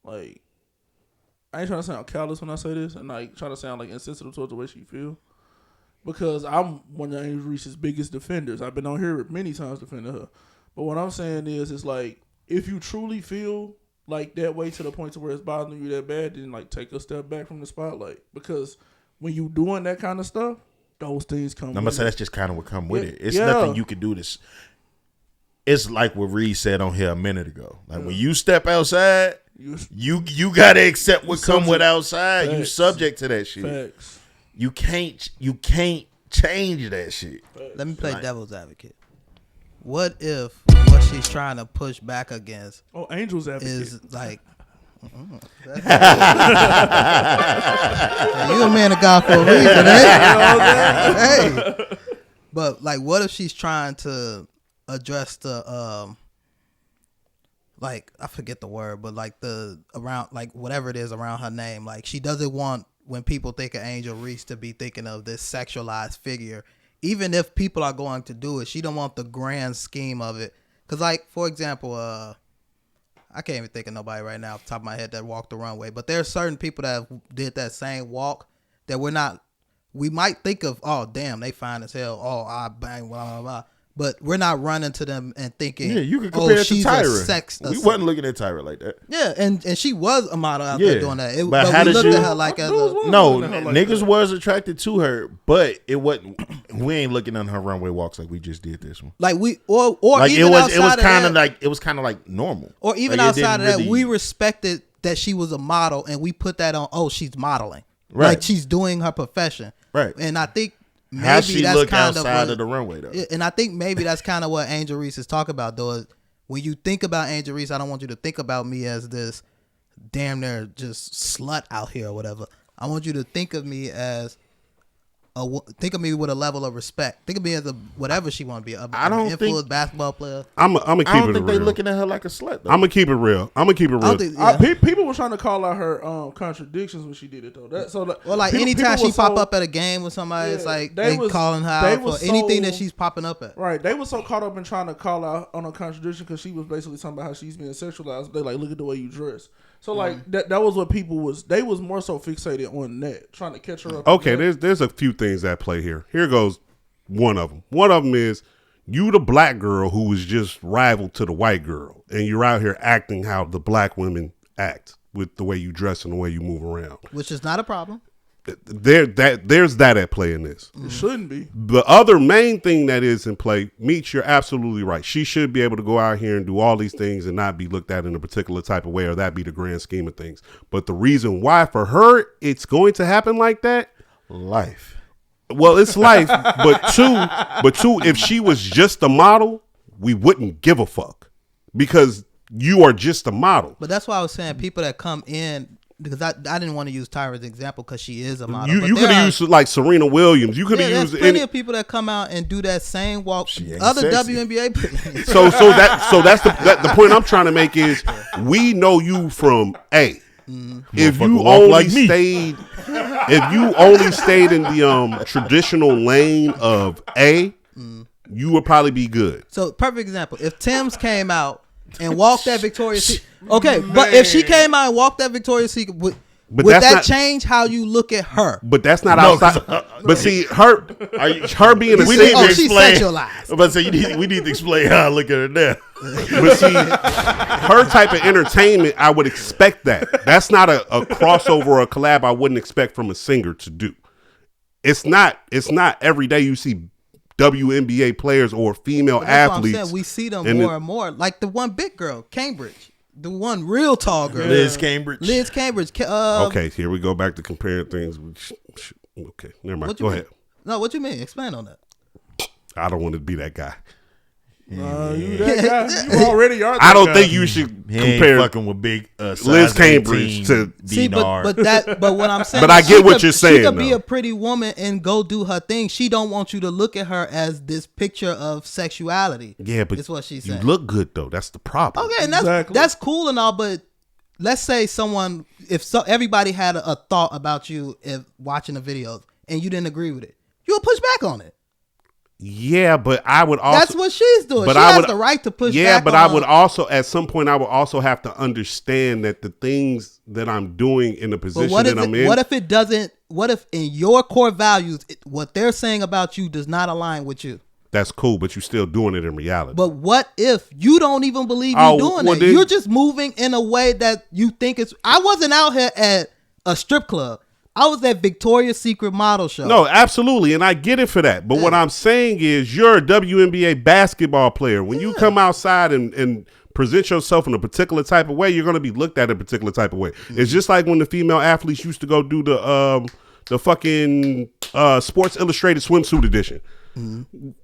like, I ain't trying to sound callous when I say this, and like trying to sound like insensitive towards the way she feel, because I'm one of Angel Reese's biggest defenders. I've been on here many times defending her, but what I'm saying is, it's like, if you truly feel like that way to the point to where it's bothering you that bad, then like take a step back from the spotlight. Because when you doing that kind of stuff, those things come. I'm gonna say that's just kind of what come with it. It's nothing you can do. This. It's like what Reed said on here a minute ago. Like when you step outside, you gotta accept what come with outside. Facts. You subject to that shit. Facts. You can't change that shit. Let me play devil's advocate. What if what she's trying to push back against Angel's advocate is like you a man of God for a reason, eh? Hey. But like what if she's trying to address the like I forget the word, but like the around like whatever it is around her name. Like she doesn't want when people think of Angel Reese to be thinking of this sexualized figure. Even if people are going to do it, she don't want the grand scheme of it. Cause like, for example, I can't even think of nobody right now off the top of my head that walked the runway. But there are certain people that did that same walk that we might think of, oh damn, they fine as hell. Oh, I bang, blah blah blah. But we're not running to them and thinking, yeah, you can compare it to she's Tyra. We wasn't looking at Tyra like that. Yeah, and she was a model out there doing that. But how we did looked at her like as niggas was attracted to her, but it wasn't. We ain't looking on her runway walks like we just did this one. Like we or like even it was kind of like normal. Or even like outside of that, we respected that she was a model, and we put that on. Oh, she's modeling, right? Like she's doing her profession, right? And I think. Maybe how she that's look kind outside of the runway though, and I think maybe that's kind of what Angel Reese is talking about though. Is when you think about Angel Reese, I don't want you to think about me as this damn near just slut out here or whatever. I want you to think of me as think of me with a level of respect. Think of me as a whatever she want to be. I don't influence think basketball player. I'm gonna keep it real. I don't think they looking at her like a slut though. I'm gonna keep it real. People were trying to call out her contradictions when she did it though. Anytime she pop up at a game with somebody, it's like they calling her out for anything that she's popping up at. Right. They were so caught up in trying to call out on a contradiction because she was basically talking about how she's being sexualized. They like, look at the way you dress. So like that was what people was. They was more so fixated on that, trying to catch her up. Okay, there's a few things at play here. Here goes one of them. One of them is you the black girl who was just rival to the white girl, and you're out here acting how the black women act with the way you dress and the way you move around, which is not a problem. There's that at play in this. It shouldn't be. The other main thing that is in play, Meech, you're absolutely right. She should be able to go out here and do all these things and not be looked at in a particular type of way, or that be the grand scheme of things. But the reason why for her it's going to happen like that, life. Well, it's life, but two, if she was just a model, we wouldn't give a fuck because you are just a model. But that's why I was saying people that come in because I didn't want to use Tyra's example because she is a model. You could have used like Serena Williams. You could have used plenty of people that come out and do that same walk. Other sexy. WNBA. so that's the point I'm trying to make is we know you from A. If you only stayed in the traditional lane of A, you would probably be good. So perfect example. If Tim's came out and walked that Victoria's Secret, okay, but if she came out and walked that Victoria's Secret, would that change how you look at her? But that's not outside. But see, her being a singer, she's sexualized. But we need to explain how I look at her now. But see, her type of entertainment, I would expect that. That's not a crossover or a collab I wouldn't expect from a singer to do. It's not every day you see WNBA players or female athletes. We see them more and more. Like the one big girl, Cambridge. The one real tall girl. Liz Cambridge. Okay, here we go back to comparing things. Okay, never mind. Go ahead. No, what you mean? Explain on that. I don't want to be that guy. You that guy? You already are. I don't think you should compare fucking with big Liz Cambridge to but what I'm saying. But I get what you're saying. She could be a pretty woman and go do her thing. She don't want you to look at her as this picture of sexuality. Yeah, but that's what she's saying. You look good though. That's the problem. Okay, and that's cool and all, but let's say everybody had a thought about you if watching the videos and you didn't agree with it, you'll push back on it. Yeah, but I would also. That's what she's doing. She has the right to push back. Yeah, but I would also, at some point, I would also have to understand that the things that I'm doing in the position that I'm in. What if it doesn't? What if in your core values, what they're saying about you does not align with you? That's cool, but you're still doing it in reality. But what if you don't even believe you're doing it? You're just moving in a way that you think it's. I wasn't out here at a strip club. I was at Victoria's Secret model show. No, absolutely, and I get it for that. But what I'm saying is you're a WNBA basketball player. When you come outside and present yourself in a particular type of way, you're going to be looked at a particular type of way. It's just like when the female athletes used to go do the fucking Sports Illustrated swimsuit edition.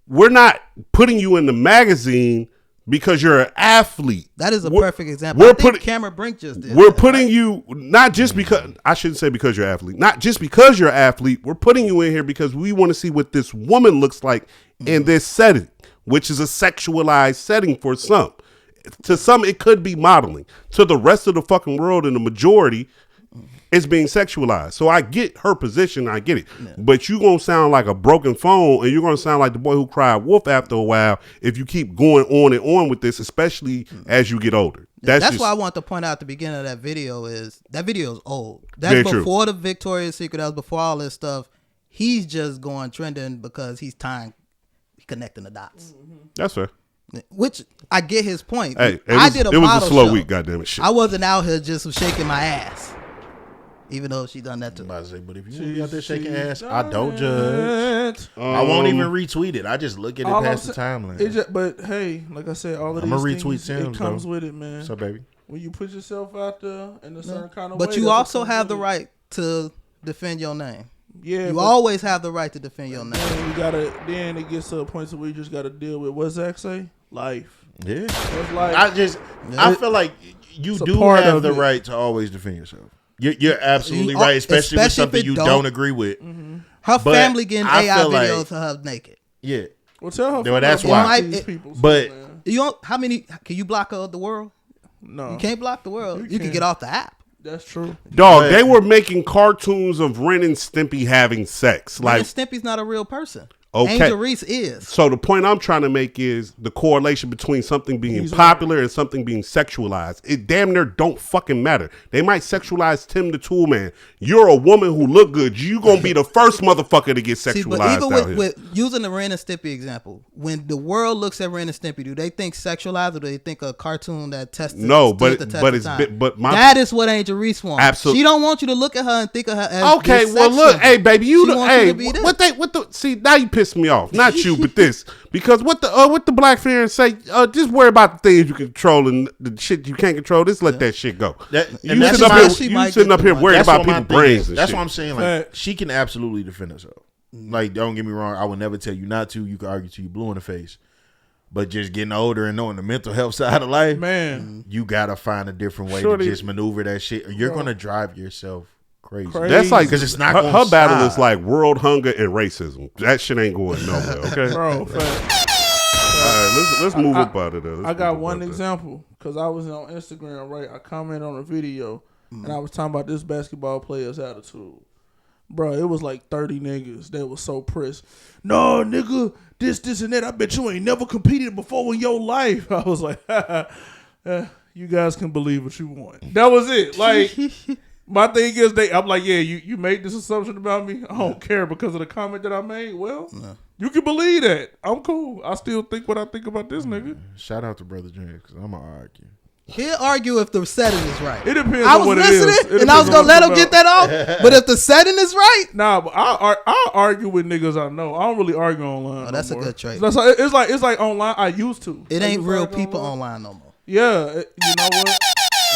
We're not putting you in the magazine because you're an athlete. That is a perfect example. Cameron Brink just did. We're putting you not just because I shouldn't say because you're an athlete, not just because you're an athlete. We're putting you in here because we want to see what this woman looks like in this setting, which is a sexualized setting for some. To some, it could be modeling. To the rest of the fucking world, and the majority, it's being sexualized. So I get her position. I get it. Yeah. But you're going to sound like a broken phone, and you're going to sound like the boy who cried wolf after a while if you keep going on and on with this, especially as you get older. That's why I want to point out at the beginning of that video is old. That's before the Victoria's Secret. That was before all this stuff. He's just going trending because he's connecting the dots. That's fair. Which I get his point. Hey, it was a slow week, goddamn it. Shit. I wasn't out here just shaking my ass. Even though she done that too. But if you want to be out there shaking ass, I don't judge. I won't even retweet it. I just look at it past the timeline. But hey, like I said, all of these things, it comes with it, man. So baby, when you put yourself out there in a certain kind of way. But you also have the right to defend your name. Yeah, you always have the right to defend your name. Then it gets to a point where you just got to deal with what Zach say, life. Yeah, it's I feel like you do have the right to always defend yourself. You're absolutely right, especially with something you don't agree with. Mm-hmm. Her family getting AI videos of her naked. Yeah. Well, tell her. Well, that's why. But how many can you block the world? No, you can't block the world. You can get off the app. That's true. Dog, they were making cartoons of Ren and Stimpy having sex. Ren and Stimpy's not a real person. Okay. Angel Reese is. So the point I'm trying to make is the correlation between something being popular and something being sexualized. It damn near don't fucking matter. They might sexualize Tim the Tool Man. You're a woman who look good. You gonna be the first motherfucker to get sexualized. But even with using the Ren and Stimpy example, when the world looks at Ren and Stimpy, do they think sexualized or do they think a cartoon that tested? No, but that is what Angel Reese wants. Absolutely, she don't want you to look at her and think of her as okay. Well, look, hey baby, now you piss me off. Not you, but this. Because what the black fans say, just worry about the things you control and the shit you can't control. Just let that shit go. You sitting up here worried about people's brains and shit. That's what I'm saying. Like, she can absolutely defend herself. Like, don't get me wrong. I would never tell you not to. You can argue till you blue in the face. But just getting older and knowing the mental health side of life, man, you gotta find a different way to just maneuver that shit, or you're gonna drive yourself crazy. That's like because it's not her battle is like world hunger and racism. That shit ain't going nowhere. Okay, bro. All right, let's move up out of there. I got one example because I was on Instagram, right? I commented on a video and I was talking about this basketball player's attitude. Bro, it was like 30 niggas that was so pressed. No, nigga, this, and that. I bet you ain't never competed before in your life. I was like, you guys can believe what you want. That was it. Like, my thing is, I'm like, yeah, you made this assumption about me. I don't care because of the comment that I made. Well, you can believe that. I'm cool. I still think what I think about this nigga. Shout out to Brother James because I'm going to argue. He'll argue if the setting is right. It depends I on was what it listening, is. and I was gonna let him get that off. But if the setting is right, nah. But I argue with niggas I know. I don't really argue online. Oh, that's no a more. good trait. It's like online. I used to. It ain't real people online no more. Yeah, you know what?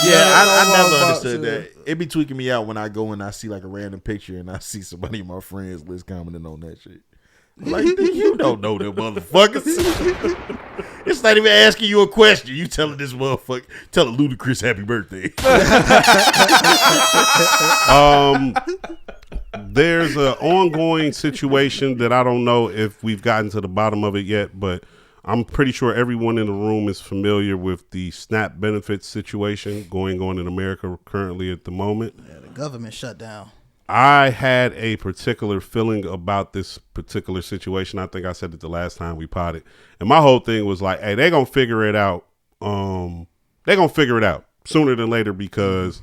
Yeah, I never understood that. It be tweaking me out when I go and I see like a random picture and I see somebody in my friends list commenting on that shit. Like, you don't know them motherfuckers. It's not even asking you a question. You telling this motherfucker, tell a Ludacris happy birthday. There's an ongoing situation that I don't know if we've gotten to the bottom of it yet, but I'm pretty sure everyone in the room is familiar with the SNAP benefits situation going on in America currently at the moment. Yeah, the government shut down. I had a particular feeling about this particular situation. I think I said it the last time we potted. And my whole thing was like, hey, they're going to figure it out. They're going to figure it out sooner than later because,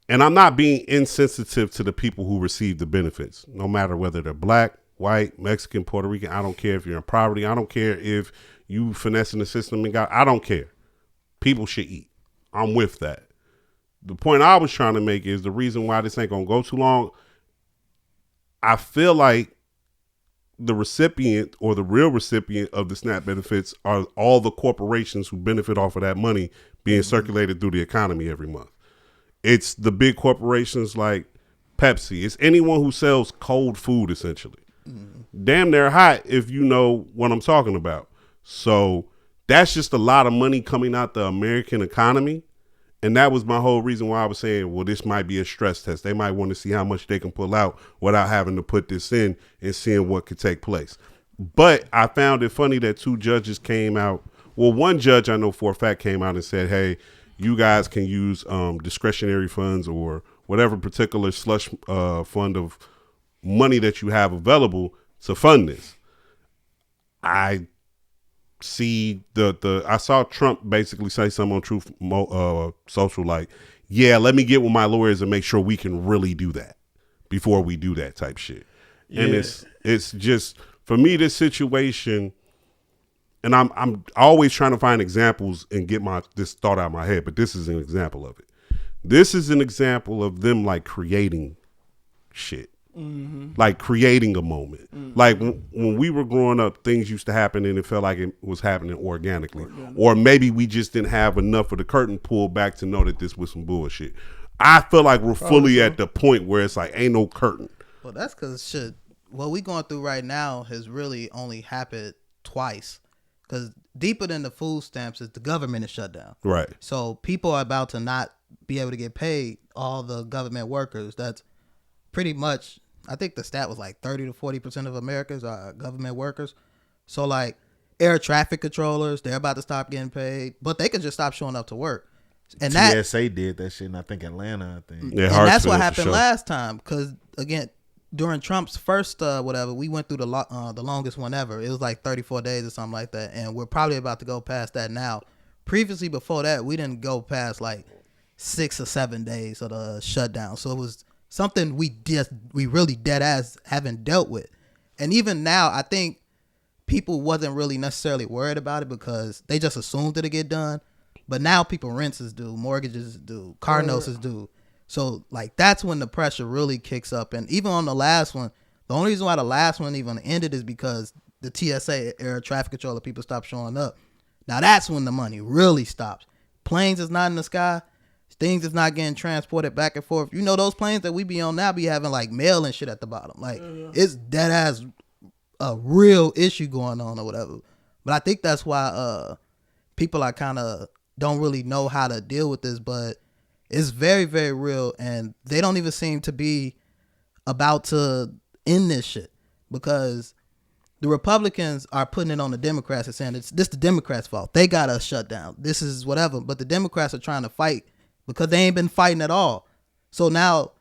and I'm not being insensitive to the people who receive the benefits, no matter whether they're black, white, Mexican, Puerto Rican. I don't care if you're in poverty. I don't care if you finessing the system and I don't care. People should eat. I'm with that. The point I was trying to make is the reason why this ain't going to go too long. I feel like the recipient or the real recipient of the SNAP benefits are all the corporations who benefit off of that money being circulated through the economy every month. It's the big corporations like Pepsi. It's anyone who sells cold food, essentially. Damn, they're hot if you know what I'm talking about. So that's just a lot of money coming out the American economy. And that was my whole reason why I was saying, well, this might be a stress test. They might want to see how much they can pull out without having to put this in and seeing what could take place. But I found it funny that two judges came out. Well, one judge I know for a fact came out and said, hey, you guys can use discretionary funds or whatever particular slush fund of money that you have available to fund this. I see I saw Trump basically say something on Truth Social like, yeah, let me get with my lawyers and make sure we can really do that before we do that type shit. Yeah. And it's just, for me, this situation, and I'm always trying to find examples and get this thought out of my head, but this is an example of it. This is an example of them like creating shit. Mm-hmm. Like creating a moment. Mm-hmm. Like when we were growing up, things used to happen and it felt like it was happening organically. Or maybe we just didn't have enough of the curtain pulled back to know that this was some bullshit. I feel like we're fully at the point where it's like ain't no curtain. Well, that's because shit, what we going through right now has really only happened twice. Because deeper than the food stamps is the government is shut down. Right. So people are about to not be able to get paid, all the government workers. That's pretty much, I think the stat was like 30 to 40% of Americans are government workers. So like air traffic controllers, they're about to stop getting paid, but they could just stop showing up to work. And TSA did that shit, and I think Atlanta, Yeah, and that's what happened last time. Because again, during Trump's first we went through the longest one ever. It was like 34 days or something like that, and we're probably about to go past that now. Previously, before that, we didn't go past like 6 or 7 days of the shutdown. So it was something we really dead ass haven't dealt with. And even now, I think people wasn't really necessarily worried about it because they just assumed it'd get done. But now people rents is due, mortgages is due, car notes is due. So like that's when the pressure really kicks up. And even on the last one, the only reason why the last one even ended is because the TSA, air traffic controller, people stopped showing up. Now that's when the money really stops. Planes is not in the sky. Things is not getting transported back and forth. You know, those planes that we be on now be having like mail and shit at the bottom. Like it's dead ass a real issue going on or whatever. But I think that's why people are kind of don't really know how to deal with this, but it's very, very real, and they don't even seem to be about to end this shit because the Republicans are putting it on the Democrats and saying this the Democrats' fault. They got us shut down. This is whatever. But the Democrats are trying to fight because they ain't been fighting at all. So now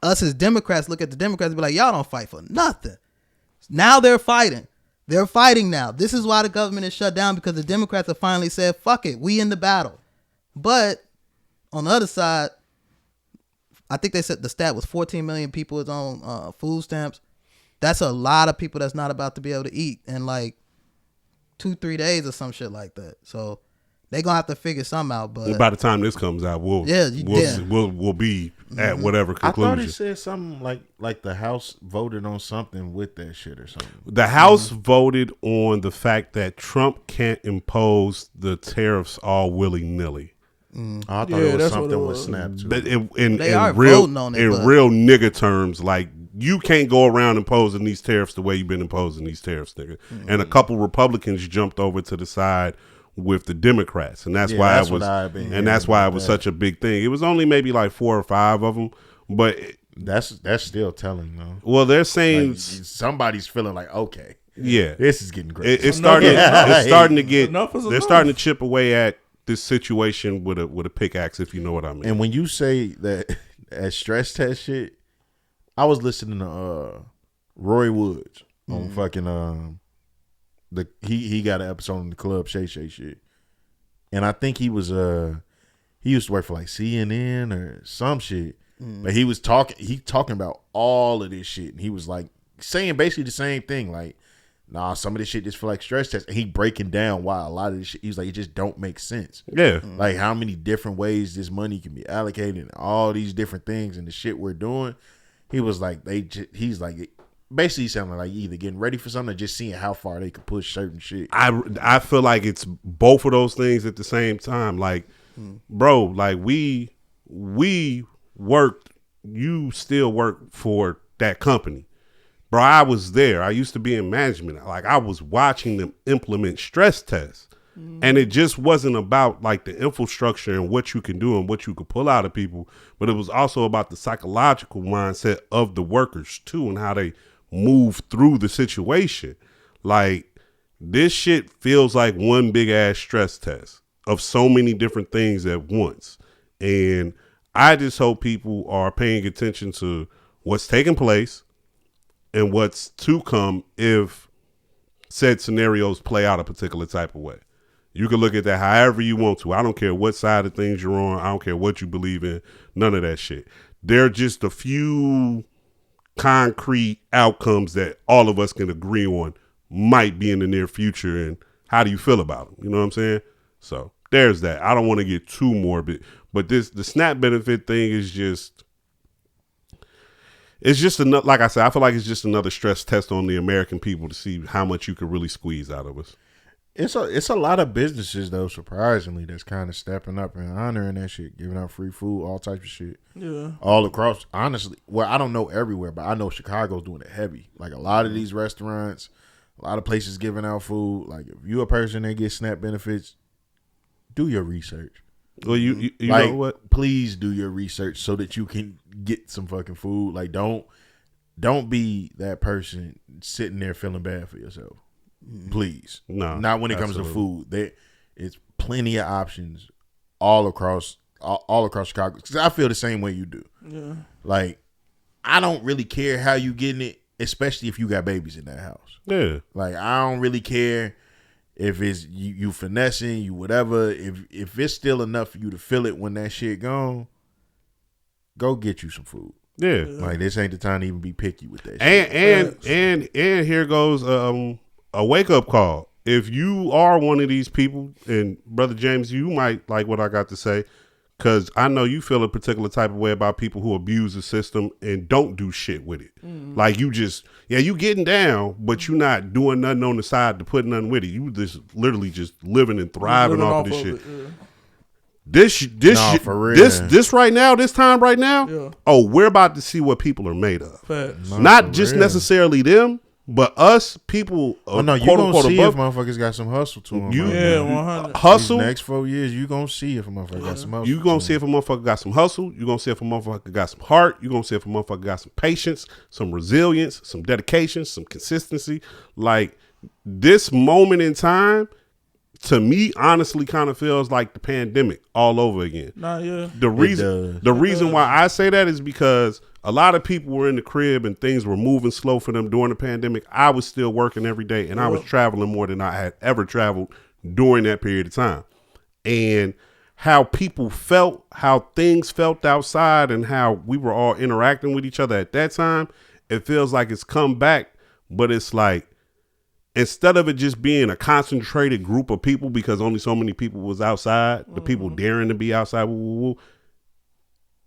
us as Democrats look at the Democrats and be like, y'all don't fight for nothing. Now they're fighting. They're fighting now. This is why the government is shut down, because the Democrats have finally said, fuck it, we in the battle. But on the other side, I think they said the stat was 14 million people is on food stamps. That's a lot of people that's not about to be able to eat in like 2-3 days or some shit like that. So they gonna have to figure something out. But by the time this comes out, we'll be at whatever conclusion. I thought it said something like the House voted on something with that shit or something. The House voted on the fact that Trump can't impose the tariffs all willy nilly. Oh, I thought it was something with Snap too. But in real nigga terms, like, you can't go around imposing these tariffs the way you've been imposing these tariffs, nigga. And a couple Republicans jumped over to the side with the Democrats, and that's why it was such a big thing. It was only maybe like 4 or 5 of them, but that's still telling though. Well, they're saying like, somebody's feeling like, okay, yeah, this is getting great. It's starting to get. They're starting to chip away at this situation with a pickaxe, if you know what I mean. And when you say that stress test shit, I was listening to Roy Woods on fucking he got an episode on the Club Shay Shay shit, and I think he was he used to work for like CNN or some shit, but he talking about all of this shit, and he was like saying basically the same thing, like, nah, some of this shit just feel like stress tests, and he breaking down why a lot of this shit, he's like, it just don't make sense. Yeah, like how many different ways this money can be allocated, and all these different things, and the shit we're doing. He was like, he's like, basically sounding like either getting ready for something or just seeing how far they could push certain shit. I feel like it's both of those things at the same time. Like, bro, like we worked, you still work for that company. Bro, I was there. I used to be in management. Like, I was watching them implement stress tests. And it just wasn't about like the infrastructure and what you can do and what you could pull out of people, but it was also about the psychological mindset of the workers too, and how they move through the situation. Like, this shit feels like one big ass stress test of so many different things at once. And I just hope people are paying attention to what's taking place and what's to come if said scenarios play out a particular type of way. You can look at that however you want to. I don't care what side of things you're on. I don't care what you believe in. None of that shit. There are just a few concrete outcomes that all of us can agree on might be in the near future. And how do you feel about them? You know what I'm saying? So there's that. I don't want to get too morbid, but the SNAP benefit thing is just, it's just another, like I said, I feel like it's just another stress test on the American people to see how much you could really squeeze out of us. It's a lot of businesses though, surprisingly, that's kind of stepping up and honoring that shit, giving out free food, all types of shit. Yeah. All across, honestly. Well, I don't know everywhere, but I know Chicago's doing it heavy. Like a lot of these restaurants, a lot of places giving out food. Like if you're a person that gets SNAP benefits, do your research. Well, you like, know what? Please do your research so that you can get some fucking food. Like don't be that person sitting there feeling bad for yourself. Please. No, not when it comes to food. It's plenty of options all across Chicago. Because I feel the same way you do. Yeah. Like, I don't really care how you getting it, especially if you got babies in that house. Yeah. Like, I don't really care if it's you finessing, you whatever. If it's still enough for you to feel it when that shit gone, go get you some food. Yeah. Like, this ain't the time to even be picky with that shit. And here goes a wake-up call. If you are one of these people, and Brother James, you might like what I got to say, because I know you feel a particular type of way about people who abuse the system and don't do shit with it. Like, you just, you getting down, but you not doing nothing on the side to put nothing with it. You just literally just living and thriving off of this shit. This right now, this time right now, oh, we're about to see what people are made of. Facts. Not just necessarily them, But us people, you gonna see if motherfuckers got some hustle to them. 100. Hustle. These next 4 years, you gonna see if a motherfucker got some hustle. You gonna see if a motherfucker got some hustle. You gonna see if a motherfucker got some heart. You gonna see if a motherfucker got some patience, some resilience, some dedication, some consistency. Like this moment in time, to me, honestly, kind of feels like the pandemic all over again. The reason why I say that is because a lot of people were in the crib and things were moving slow for them during the pandemic. I was still working every day and I was traveling more than I had ever traveled during that period of time. And how people felt, how things felt outside, and how we were all interacting with each other at that time, it feels like it's come back, but it's like, instead of it just being a concentrated group of people because only so many people was outside, the people daring to be outside,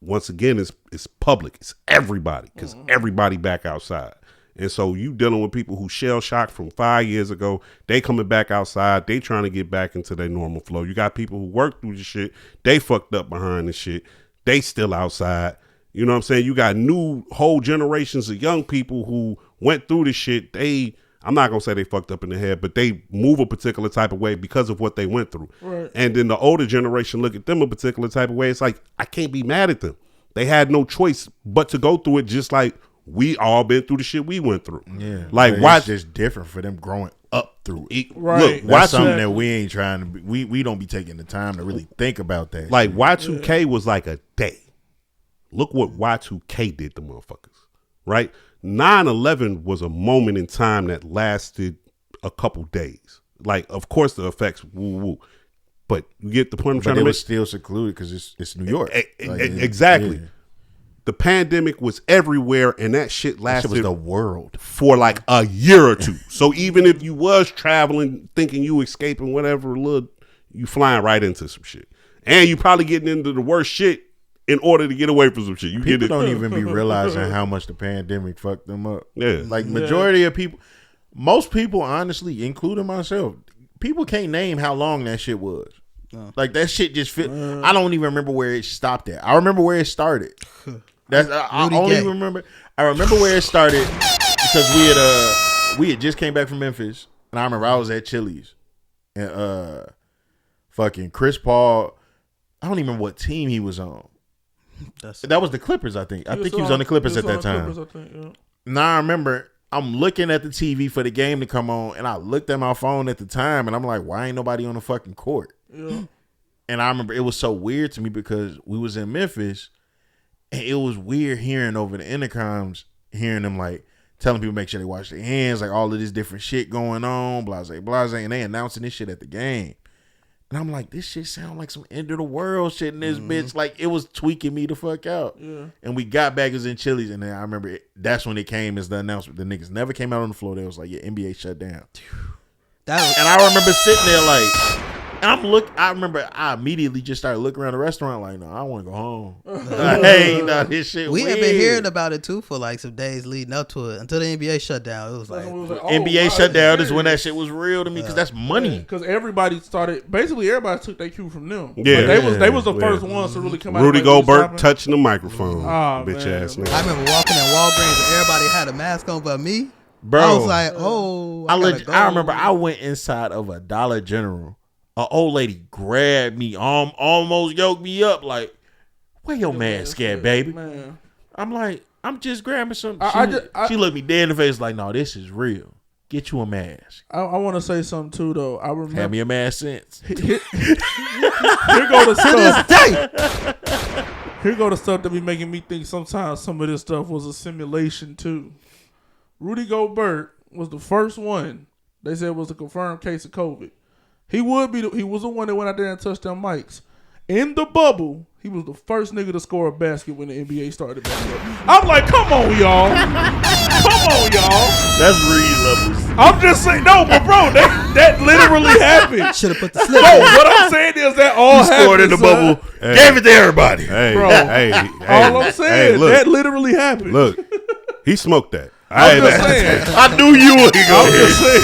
once again, it's public. It's everybody because everybody back outside. And so you dealing with people who shell shocked from 5 years ago. They coming back outside. They trying to get back into their normal flow. You got people who worked through the shit. They fucked up behind the shit. They still outside. You know what I'm saying? You got new whole generations of young people who went through the shit. I'm not going to say they fucked up in the head, but they move a particular type of way because of what they went through. Right. And then the older generation look at them a particular type of way. It's like, I can't be mad at them. They had no choice but to go through it, just like we all been through the shit we went through. Yeah. Like, it's just different for them growing up through it. Right. Look, that's something that we ain't trying to be, we don't be taking the time to really think about that. Like Y2K was like a day. Look what Y2K did to motherfuckers, right? 9/11 was a moment in time that lasted a couple days. Like, of course, the effects, but you get the point I'm trying to make. It was still secluded because it's New York. Exactly. Yeah. The pandemic was everywhere, and that shit lasted was the world for like a year or two. So even if you was traveling, thinking you escaping whatever, you flying right into some shit, and you probably getting into the worst shit in order to get away from some shit. People don't even be realizing how much the pandemic fucked them up. Yeah. Like majority of people, most people, honestly, including myself, people can't name how long that shit was. No. Like that shit just fit. I don't even remember where it stopped at. I remember where it started. I only remember. I remember where it started because we had just came back from Memphis, and I remember I was at Chili's, and fucking Chris Paul. I don't even remember what team he was on. That was the Clippers, I think. I think he was on the Clippers at that time. Now I remember I'm looking at the TV for the game to come on, and I looked at my phone at the time, and I'm like, why ain't nobody on the fucking court? Yeah. And I remember it was so weird to me because we was in Memphis, and it was weird hearing over the intercoms, hearing them like telling people make sure they wash their hands, like all of this different shit going on, blase, and they announcing this shit at the game. And I'm like, this shit sound like some end of the world shit in this bitch. Like, it was tweaking me the fuck out. Yeah. And we got back, it was in Chili's, and then I remember that's when it came as the announcement. The niggas never came out on the floor. They was like, yeah, NBA shut down. And I remember sitting there like, and I remember I immediately just started looking around the restaurant like, no, I want to go home. Hey, this shit We weird. have been hearing about it too for like some days leading up to it until the NBA shut down. It was like NBA shut down is when that shit was real to me because that's money. Because everybody took their cue from them. Yeah, they was the first ones to really come out. Rudy Gobert touching the microphone, bitch ass nigga. I remember walking in Walgreens and everybody had a mask on but me. Bro, I was like, I remember I went inside of a Dollar General. An old lady grabbed me, almost yoked me up, like, where your mask at, baby? Man. I'm like, I'm just grabbing some. She looked me dead in the face like, no, this is real. Get you a mask. I want to say something too, though. I remember. Have me a mask since. Here go the stuff. Here go the stuff that be making me think sometimes some of this stuff was a simulation too. Rudy Gobert was the first one they said was a confirmed case of COVID. He was the one that went out there and touched them mics. In the bubble, he was the first nigga to score a basket when the NBA started back up. I'm like, come on, y'all. Come on, y'all. That's Reed levels. I'm just saying, no, but bro, that literally happened. Should have put the slip. Bro, what I'm saying is that all happened. Scored in the bubble. Hey. Gave it to everybody. Hey, bro. Hey, all I'm saying, look, that literally happened. Look, he smoked that. I'm just saying. I knew you would go.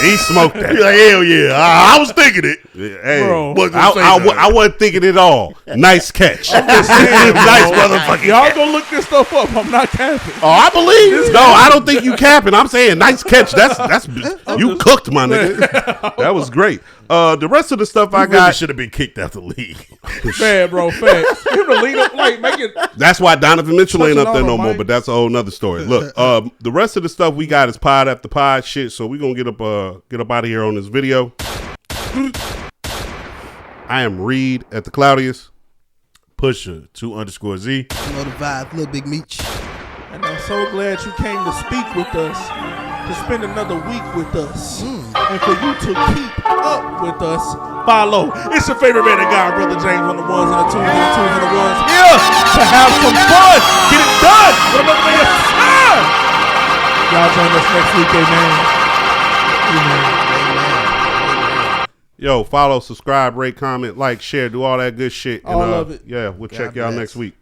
He smoked that. Like, hell yeah. I was thinking it. Hey, Bro. I wasn't thinking it all. Nice catch. I'm just saying, Nice bro. motherfucker. Y'all go look this stuff up. I'm not capping. Oh, I believe it. No, I don't think you capping. I'm saying nice catch. That's you cooked, my nigga. That was great. The rest of the stuff I got should have been kicked out the league. Bad, bro. Facts. Him to lead up, like, make it. That's why Donovan Mitchell ain't up there no more, Mics. but that's a whole nother story. Look, the rest of the stuff we got is pod after pod shit, so we gonna get up out of here on this video. I am Reed at the Cloudiest. Pusher 2_Z. You know the vibe, little big Meech. And I'm so glad you came to speak with us, to spend another week with us, and for you to keep up with us. Follow. It's your favorite man of God, Brother James, on the ones and the twos and the twos and the ones. Here to have some fun. Get it done. With another man's time. Y'all join us next week, amen. Yo, follow, subscribe, rate, comment, like, share, do all that good shit. All of it. Yeah, we'll check y'all next week.